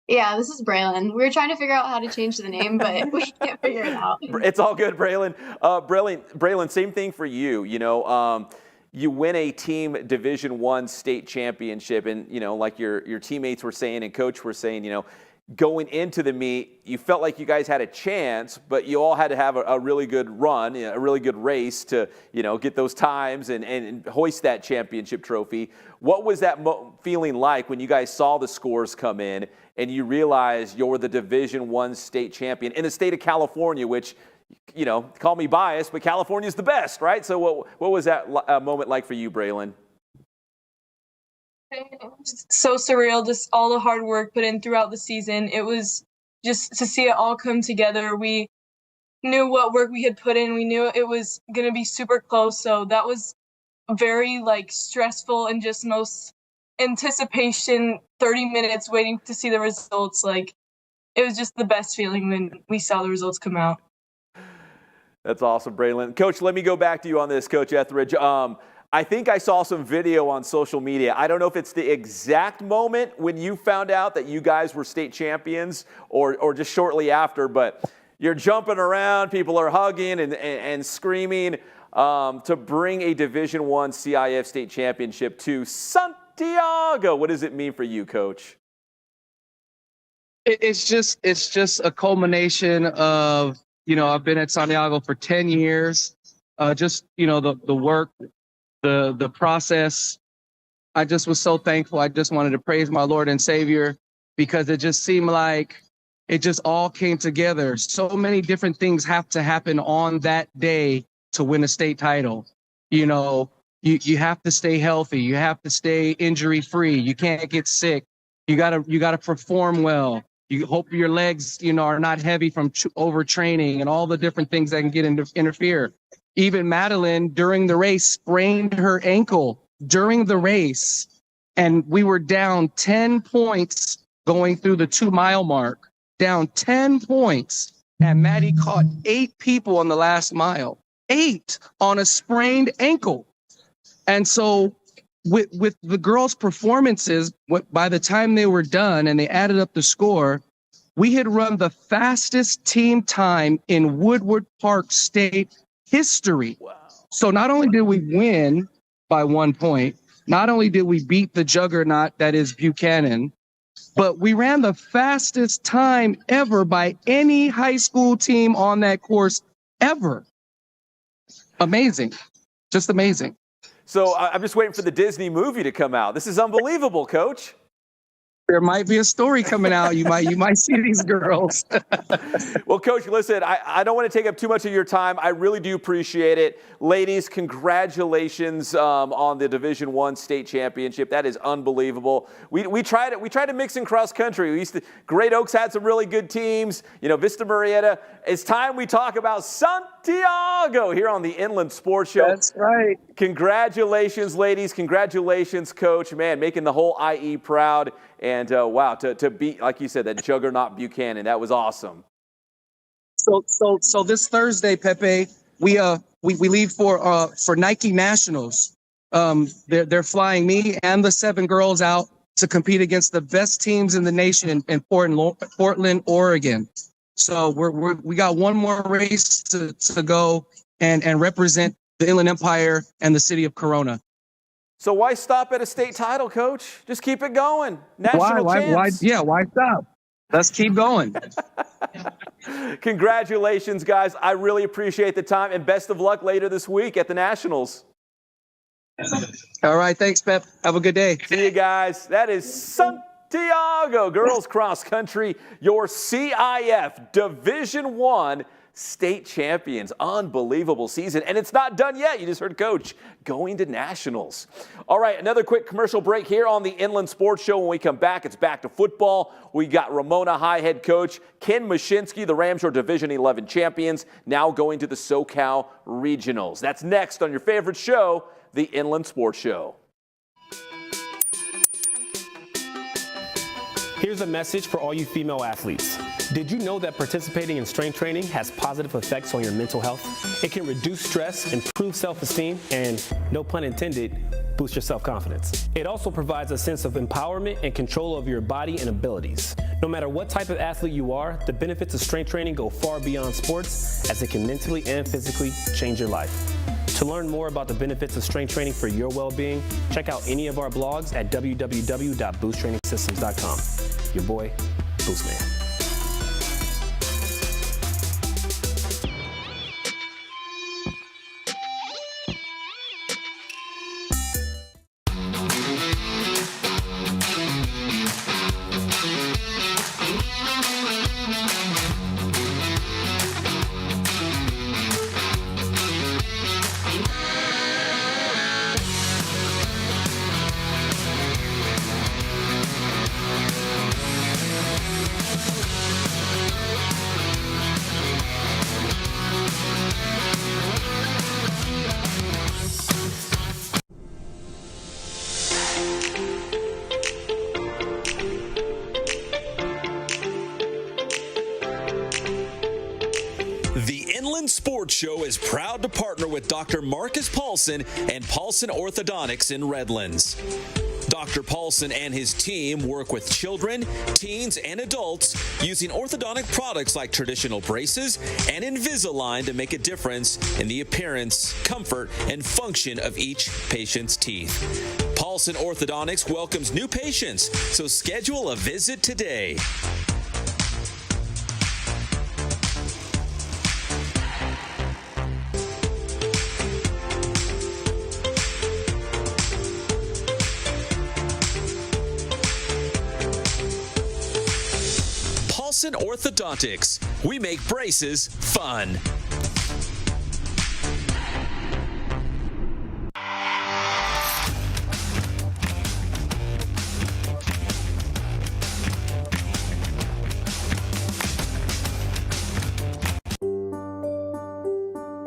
Yeah, this is Braylon. We were trying to figure out how to change the name, but we can't figure it out. It's all good, Braylon. Braylon, same thing for you. You win a team Division I state championship, and like your teammates were saying and coach were saying, going into the meet, you felt like you guys had a chance, but you all had to have a really good run, a really good race to, get those times and hoist that championship trophy. What was that feeling like when you guys saw the scores come in and you realized you're the Division I state champion in the state of California, which, call me biased, but California's the best, right? So what was that moment like for you, Braylon? So surreal, just all the hard work put in throughout the season. It was just to see it all come together. We knew what work we had put in. We knew it was going to be super close. So that was very stressful and just most anticipation, 30 minutes waiting to see the results. It was just the best feeling when we saw the results come out. That's awesome, Braylon. Coach, let me go back to you on this, Coach Etheridge. I think I saw some video on social media. I don't know if it's the exact moment when you found out that you guys were state champions or just shortly after, but you're jumping around, people are hugging and screaming to bring a Division I CIF state championship to Santiago. What does it mean for you, Coach? It's just a culmination of, I've been at Santiago for 10 years. The work, the process. I just was so thankful. I just wanted to praise my Lord and Savior because it just seemed like it just all came together. So many different things have to happen on that day to win a state title. You have to stay healthy. You have to stay injury free. You can't get sick. You gotta perform well. You hope your legs, are not heavy from overtraining and all the different things that can interfere. Even Madeline, during the race, sprained her ankle during the race, and we were down 10 points going through the 2-mile mark, down 10 points, and Maddie caught 8 people on the last mile, 8 on a sprained ankle. And so with the girls' performances, by the time they were done and they added up the score, we had run the fastest team time in Woodward Park State history. Wow. So not only did we win by 1 point, not only did we beat the juggernaut that is Buchanan, but we ran the fastest time ever by any high school team on that course ever. Amazing. Just amazing. So I'm just waiting for the Disney movie to come out. This is unbelievable, Coach. There might be a story coming out. You might see these girls. Well, Coach, listen, I don't want to take up too much of your time. I really do appreciate it. Ladies, congratulations on the Division I state championship. That is unbelievable. We tried it. We tried to mix in cross country. Great Oaks had some really good teams. Vista Marietta. It's time we talk about Santiago here on the Inland Sports Show. That's right. Congratulations, ladies. Congratulations, Coach. Man, making the whole IE proud. And wow, to beat, like you said, that juggernaut Buchanan, that was awesome. So this Thursday, Pepe, we leave for Nike Nationals. They're flying me and the 7 girls out to compete against the best teams in the nation in Portland, Oregon. So we got one more race to go and represent the Inland Empire and the city of Corona. So why stop at a state title, Coach? Just keep it going. National champs. Why stop? Let's keep going. Congratulations, guys. I really appreciate the time, and best of luck later this week at the Nationals. All right. Thanks, Pep. Have a good day. See you guys. That is Santiago girls cross country, your CIF Division I state champions. Unbelievable season. And it's not done yet. You just heard Coach going to Nationals. All right, another quick commercial break here on the Inland Sports Show. When we come back, it's back to football. We got Ramona High head coach Ken Mashinsky, the Rams are Division 11 champions, now going to the SoCal Regionals. That's next on your favorite show, the Inland Sports Show. Here's a message for all you female athletes. Did you know that participating in strength training has positive effects on your mental health? It can reduce stress, improve self-esteem, and, no pun intended, boost your self-confidence. It also provides a sense of empowerment and control of your body and abilities. No matter what type of athlete you are, the benefits of strength training go far beyond sports, as it can mentally and physically change your life. To learn more about the benefits of strength training for your well-being, check out any of our blogs at www.boosttrainingsystems.com. Your boy, Boostman. Sports Show is proud to partner with Dr. Marcus Paulson and Paulson Orthodontics in Redlands. Dr. Paulson and his team work with children, teens, and adults using orthodontic products like traditional braces and Invisalign to make a difference in the appearance, comfort, and function of each patient's teeth. Paulson Orthodontics welcomes new patients, so schedule a visit today. Paulson Orthodontics. We make braces fun.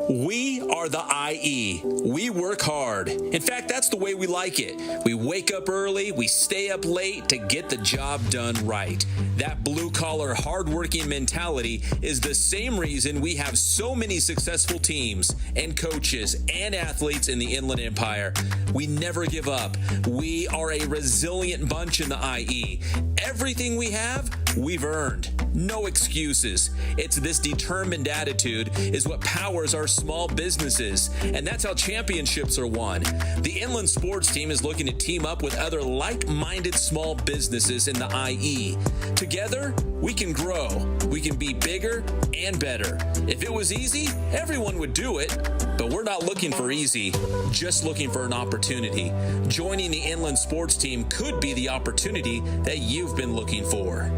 We are the IE. We work hard. In fact, that's the way we like it. We wake up early, we stay up late to get the job done right. That blue-collar, hard-working mentality is the same reason we have so many successful teams and coaches and athletes in the Inland Empire. We never give up. We are a resilient bunch in the IE. Everything we have we've earned. No excuses. It's this determined attitude is what powers our small businesses, and that's how championships are won. The Inland Sports Team is looking to team up with other like-minded small businesses in the IE. Together, we can grow. We can be bigger and better. If it was easy, everyone would do it. But we're not looking for easy, just looking for an opportunity. Joining the Inland Sports Team could be the opportunity that you've been looking for.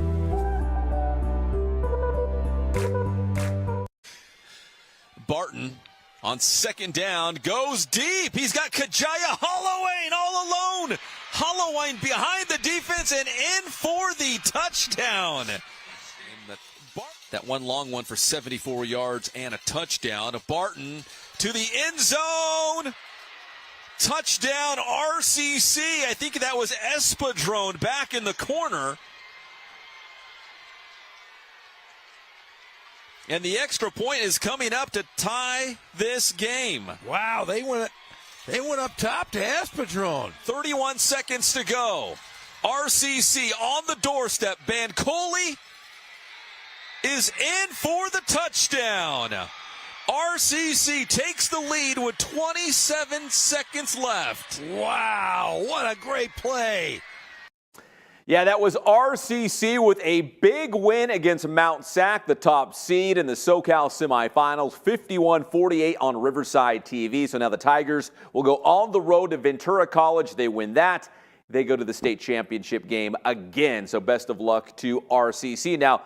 Barton on second down goes deep. He's got Kajaya Holloway all alone. Holloway behind the defense and in for the touchdown. That one long one for 74 yards and a touchdown. Barton to the end zone. Touchdown RCC. I think that was Espadrone back in the corner. And the extra point is coming up to tie this game. Wow, they went up top to Espadrone. 31 seconds to go. RCC on the doorstep. Bancoli is in for the touchdown. RCC takes the lead with 27 seconds left. Wow, what a great play. Yeah, that was RCC with a big win against Mount Sac, the top seed in the SoCal semifinals, 51-48 on Riverside TV. So now the Tigers will go on the road to Ventura College. They win that. They go to the state championship game again. So best of luck to RCC. Now,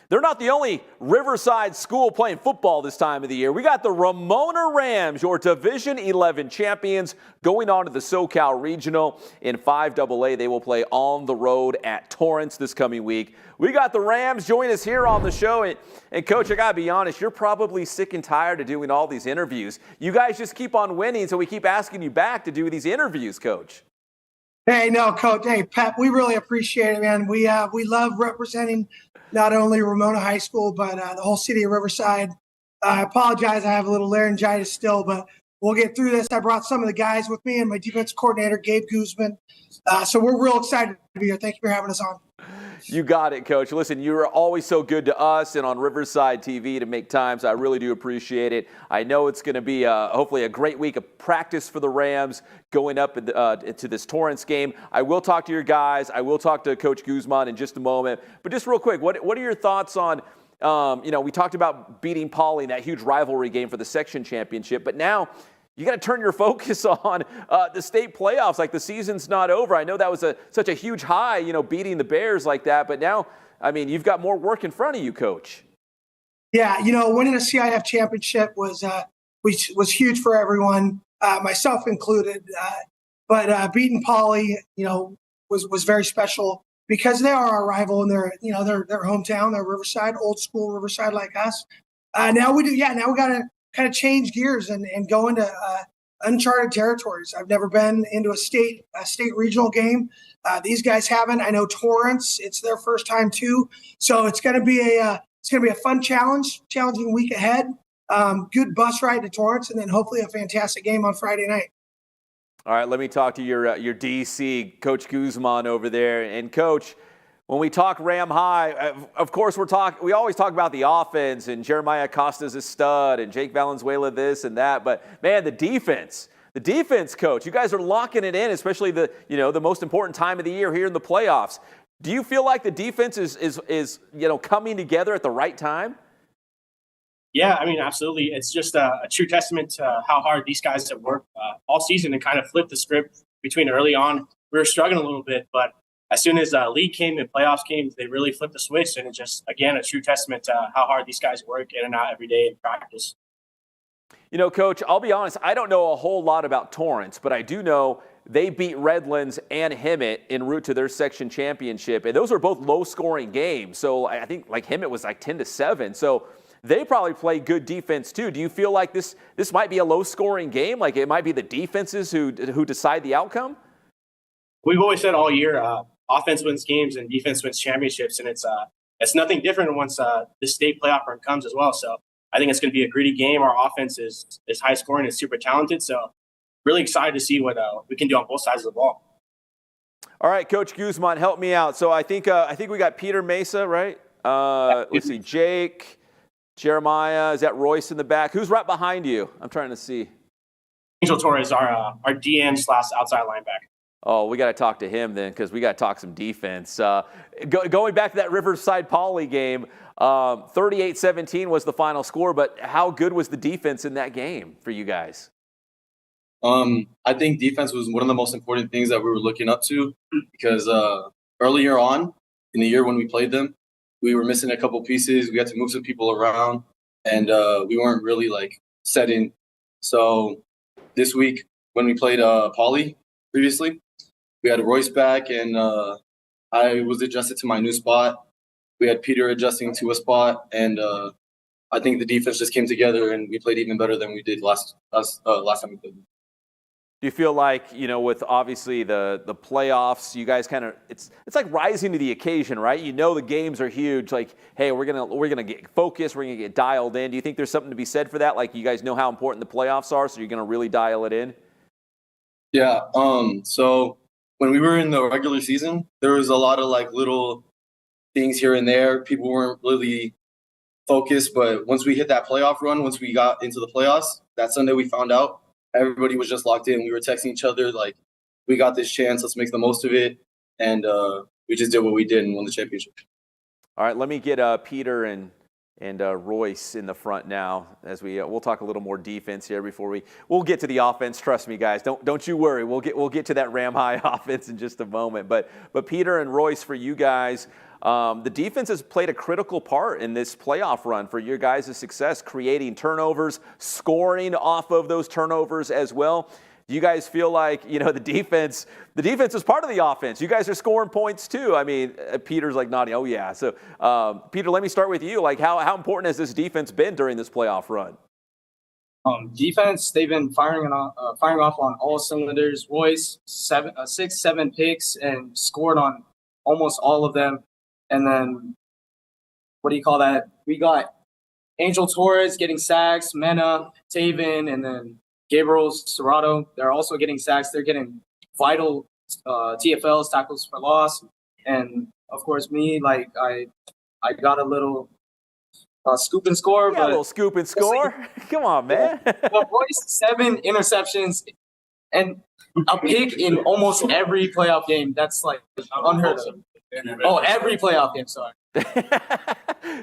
they're not the only Riverside school playing football this time of the year. We got the Ramona Rams, your Division 11 champions, going on to the SoCal Regional in 5AA. They will play on the road at Torrance this coming week. We got the Rams join us here on the show. And Coach, I got to be honest, you're probably sick and tired of doing all these interviews. You guys just keep on winning, so we keep asking you back to do these interviews, Coach. Hey, no, Coach. Hey, Pep, we really appreciate it, man. We love representing not only Ramona High School, but the whole city of Riverside. I apologize. I have a little laryngitis still, but we'll get through this. I brought some of the guys with me and my defense coordinator, Gabe Guzman. So we're real excited to be here. Thank you for having us on. You got it, Coach. Listen, you're always so good to us and on Riverside TV to make time, so I really do appreciate it. I know it's going to be hopefully a great week of practice for the Rams going up into this Torrance game. I will talk to your guys. I will talk to Coach Guzman in just a moment. But just real quick, what are your thoughts on, we talked about beating Pauley in that huge rivalry game for the section championship, but now you got to turn your focus on the state playoffs. Like, the season's not over. I know that was such a huge high, beating the Bears like that. But now, I mean, you've got more work in front of you, Coach. Yeah, winning a CIF championship was huge for everyone, myself included. But beating Pauley, was very special because they are our rival and they're hometown, they're Riverside, old school Riverside like us. Now we got to kind of change gears and go into uncharted territories. I've never been into a state regional game. These guys haven't. I know Torrance, it's their first time too. So it's going to be a fun challenging week ahead. Good bus ride to Torrance, and then hopefully a fantastic game on Friday night. All right, let me talk to your DC, Coach Guzman over there. And Coach, when we talk Ram High, of course we always talk about the offense and Jeremiah Costa's a stud and Jake Valenzuela this and that, but man, the defense, Coach, you guys are locking it in, especially the most important time of the year here in the playoffs. Do you feel like the defense is coming together at the right time? Yeah, I mean, absolutely. It's just a true testament to how hard these guys have worked all season to kind of flip the script between early on. We were struggling a little bit, but as soon as league came and playoffs came, they really flipped the switch, and it's just, again, a true testament to how hard these guys work in and out every day in practice. Coach, I'll be honest, I don't know a whole lot about Torrance, but I do know they beat Redlands and Hemet en route to their section championship, and those are both low-scoring games. So I think Hemet was 10-7. So they probably play good defense too. Do you feel like this might be a low-scoring game? Like it might be the defenses who decide the outcome? We've always said all year, offense wins games and defense wins championships, and it's nothing different once the state playoff run comes as well. So I think it's going to be a gritty game. Our offense is high scoring and super talented. So really excited to see what we can do on both sides of the ball. All right, Coach Guzman, help me out. So I think we got Peter Mesa, right? Let's see, Jake, Jeremiah. Is that Royce in the back? Who's right behind you? I'm trying to see. Angel Torres, our DN/outside linebacker. Oh, we got to talk to him then, because we got to talk some defense. Going back to that Riverside Poly game, 38-17 was the final score, but how good was the defense in that game for you guys? I think defense was one of the most important things that we were looking up to, because earlier on in the year when we played them, we were missing a couple pieces. We had to move some people around, and we weren't really set in. So this week when we played Poly previously, we had Royce back, and I was adjusted to my new spot. We had Peter adjusting to a spot, and I think the defense just came together, and we played even better than we did last time we played. Do you feel like, with obviously the playoffs, you guys kind of it's like rising to the occasion, right? The games are huge. Like, hey, we're gonna get focused, we're gonna get dialed in. Do you think there's something to be said for that? Like, you guys know how important the playoffs are, so you're gonna really dial it in? Yeah. So when we were in the regular season, there was a lot of little things here and there. People weren't really focused, but once we hit that playoff run, once we got into the playoffs, that Sunday we found out. Everybody was just locked in. We were texting each other we got this chance. Let's make the most of it. And we just did what we did and won the championship. All right, let me get Peter and Royce in the front now as we'll talk a little more defense here before we'll get to the offense. Trust me, guys. Don't you worry. We'll get to that Ram High offense in just a moment. But Peter and Royce, for you guys, the defense has played a critical part in this playoff run for your guys' success, creating turnovers, scoring off of those turnovers as well. Do you guys feel like, the defense is part of the offense? You guys are scoring points too. I mean, Peter's nodding. Oh yeah. So Peter, let me start with you. How important has this defense been during this playoff run? Defense, they've been firing off on all cylinders. Royce, 6-7 picks and scored on almost all of them. And then, we got Angel Torres getting sacks, Mena, Taven, and then Gabriel Serrato. They're also getting sacks. They're getting vital TFLs, tackles for loss. And, of course, me, I got a little scoop and score. A little scoop and score? Come on, man. Well, Royce, 7 interceptions and a pick in almost every playoff game. That's, unheard of. Oh, every playoff game, sorry.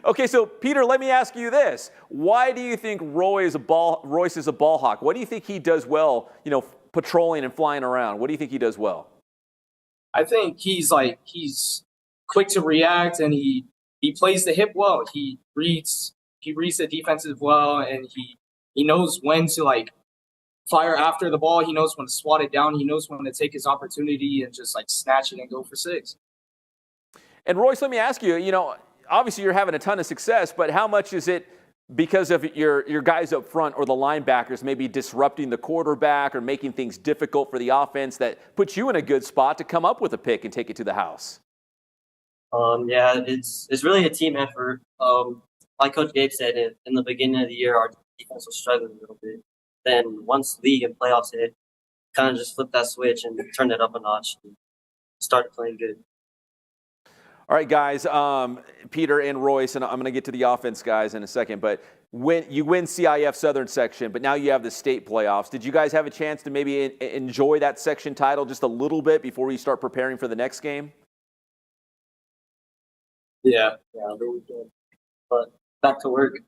Okay, so Peter, let me ask you this. Why do you think Royce is a ball hawk? What do you think he does well, patrolling and flying around? What do you think he does well? I think he's quick to react, and he plays the hip well. He reads the defenses well, and he knows when to fire after the ball. He knows when to swat it down. He knows when to take his opportunity and just snatch it and go for 6. And Royce, let me ask you, obviously you're having a ton of success, but how much is it because of your guys up front or the linebackers maybe disrupting the quarterback or making things difficult for the offense that puts you in a good spot to come up with a pick and take it to the house? Yeah, it's really a team effort. Like Coach Gabe said, in the beginning of the year, our defense was struggling a little bit. Then once league and playoffs hit, kind of just flipped that switch and turned it up a notch and started playing good. All right, guys, Peter and Royce, and I'm going to get to the offense guys in a second, but when you win CIF Southern section, but now you have the state playoffs, did you guys have a chance to maybe enjoy that section title just a little bit before you start preparing for the next game? Yeah, really good. But back to work.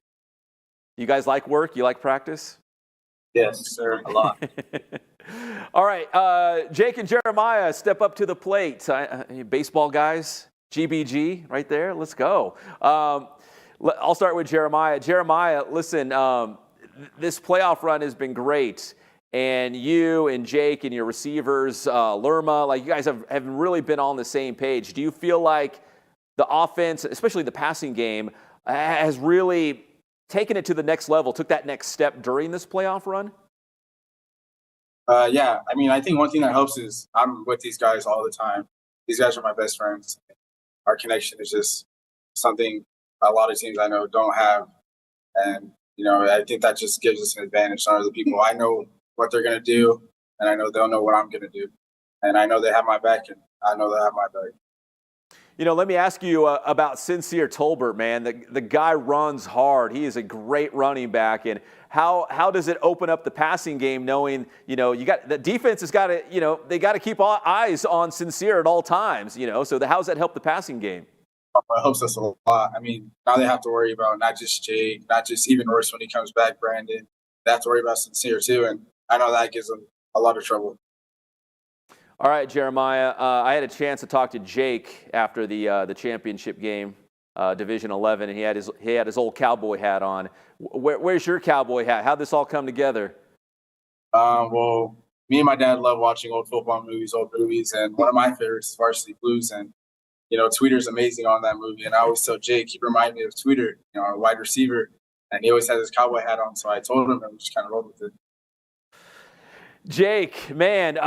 You guys like work? You like practice? Yes, sir, a lot. All right, Jake and Jeremiah, step up to the plate. Baseball guys. GBG right there. Let's go. I'll start with Jeremiah. Jeremiah, listen, this playoff run has been great. And you and Jake and your receivers, Lerma, you guys have really been on the same page. Do you feel like the offense, especially the passing game, has really taken it to the next level, took that next step during this playoff run? Yeah. I mean, I think one thing that helps is I'm with these guys all the time. These guys are my best friends. Our connection is just something a lot of teams I know don't have. And, I think that just gives us an advantage on other people. I know what they're going to do, and I know they'll know what I'm going to do. and I know they have my back, and I know they have my back. You know, let me ask you about Sincere Tolbert, man. The guy runs hard. He is a great running back. And how does it open up the passing game knowing, you know, you got the defense has got to, you know, they got to keep all eyes on Sincere at all times, you know. So how's that help the passing game? It helps us a lot. I mean, now they have to worry about not just Jake, not just even Royce when he comes back, Brandon. They have to worry about Sincere too. And I know that gives them a lot of trouble. All right, Jeremiah, I had a chance to talk to Jake after the championship game, Division 11, and he had his old cowboy hat on. Where's your cowboy hat? How'd this all come together? Well, me and my dad love watching old football movies, old movies, and one of my favorites is Varsity Blues. And, you know, Tweeter's amazing on that movie. And I always tell Jake, he reminded me of Tweeter, you know, our wide receiver, and he always has his cowboy hat on. So I told him, and we just kind of rolled with it. Jake, man,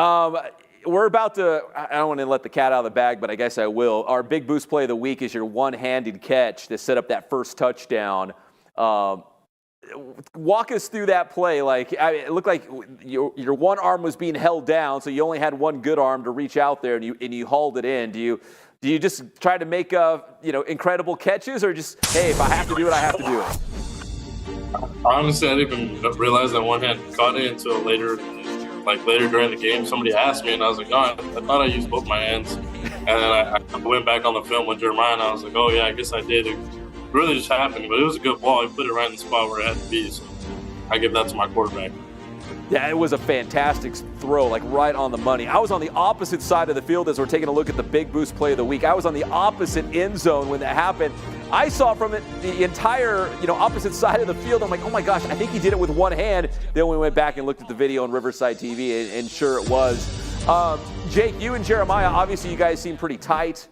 we're about to, I don't want to let the cat out of the bag, but I guess I will. Our big boost play of the week is your one-handed catch to set up that first touchdown. Walk us through that play. Like, it looked like your one arm was being held down, so you only had one good arm to reach out there, and you hauled it in. Do you just try to make incredible catches, or just, hey, if I have to do it, I have to do it? Honestly, I didn't even realize that one hand caught it until later during the game. Somebody asked me, and I was like, no, I thought I used both my hands. And then I went back on the film with Jeremiah, and I was like, oh, yeah, I guess I did. It really just happened, but it was a good ball. He put it right in the spot where it had to be, so I give that to my quarterback. Yeah, it was a fantastic throw, like right on the money. I was on the opposite side of the field as we're taking a look at the big boost play of the week. I was on the opposite end zone when that happened. I saw from it the entire, opposite side of the field. I'm like, oh my gosh, I think he did it with one hand. Then we went back and looked at the video on Riverside TV, and sure it was. Jake, you and Jeremiah, obviously you guys seem pretty tight,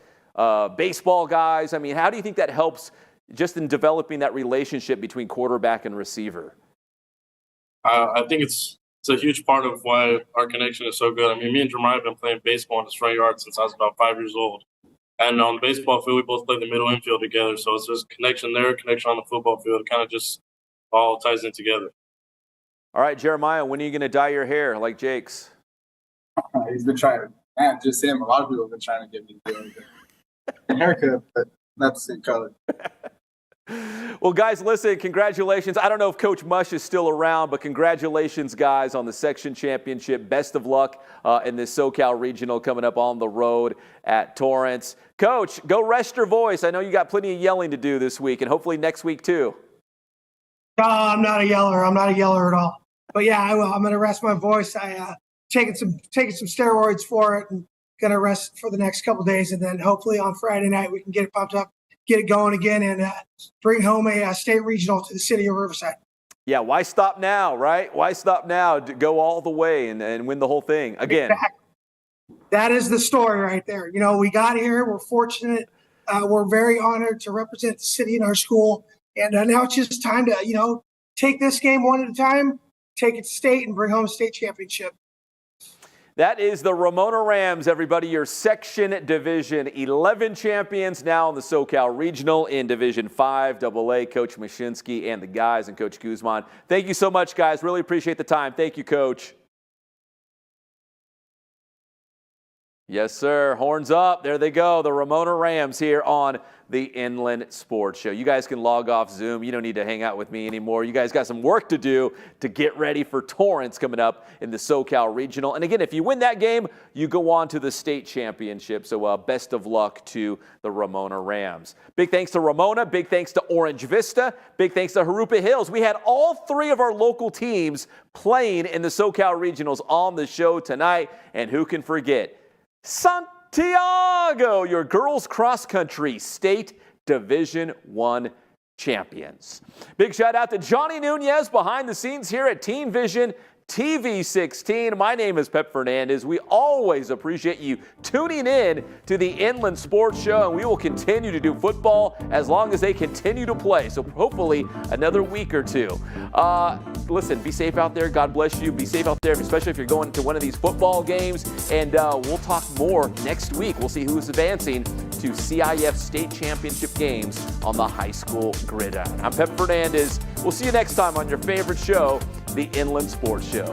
baseball guys. I mean, how do you think that helps just in developing that relationship between quarterback and receiver? I think it's a huge part of why our connection is so good. I mean, me and Jeremiah have been playing baseball in the front yard since I was about 5 years old. And on the baseball field, we both play the middle infield together. So it's just connection there, connection on the football field. It kind of just all ties in together. All right, Jeremiah, when are you going to dye your hair like Jake's? He's been trying to, man, just him. A lot of people have been trying to get me to do a haircut, but not the same color. Well, guys, listen, congratulations. I don't know if Coach Mush is still around, but congratulations, guys, on the section championship. Best of luck in this SoCal Regional coming up on the road at Torrance. Coach, go rest your voice. I know you got plenty of yelling to do this week, and hopefully next week too. No, I'm not a yeller. I'm not a yeller at all. But yeah, I will. I'm going to rest my voice. I taking some steroids for it, and going to rest for the next couple of days, and then hopefully on Friday night we can get it pumped up, get it going again, and bring home a state regional to the city of Riverside. Yeah, why stop now, right? Why stop now? Go all the way and win the whole thing again. Exactly. That is the story right there. We got here. We're fortunate. We're very honored to represent the city and our school. And now it's just time to, take this game one at a time, take it to state, and bring home a state championship. That is the Ramona Rams, everybody, your Section Division 11 champions, now in the SoCal Regional in Division 5 AA. Coach Mashinsky and the guys and Coach Guzman. Thank you so much, guys. Really appreciate the time. Thank you, Coach. Yes, sir. Horns up. There they go. The Ramona Rams here on the Inland Sports Show. You guys can log off Zoom. You don't need to hang out with me anymore. You guys got some work to do to get ready for Torrance coming up in the SoCal Regional. And again, if you win that game, you go on to the state championship. So best of luck to the Ramona Rams. Big thanks to Ramona. Big thanks to Orange Vista. Big thanks to Jurupa Hills. We had all three of our local teams playing in the SoCal Regionals on the show tonight. And who can forget Santiago, your girls cross-country state Division I champions. Big shout out to Johnny Nunez behind the scenes here at Team Vision TV 16. My name is Pep Fernandez. We always appreciate you tuning in to the Inland Sports Show, and we will continue to do football as long as they continue to play. So hopefully another week or two. Listen, be safe out there. God bless you. Be safe out there, especially if you're going to one of these football games. And we'll talk more next week. We'll see who's advancing to CIF state championship games on the high school gridiron. I'm Pep Fernandez. We'll see you next time on your favorite show, the Inland Sports Show.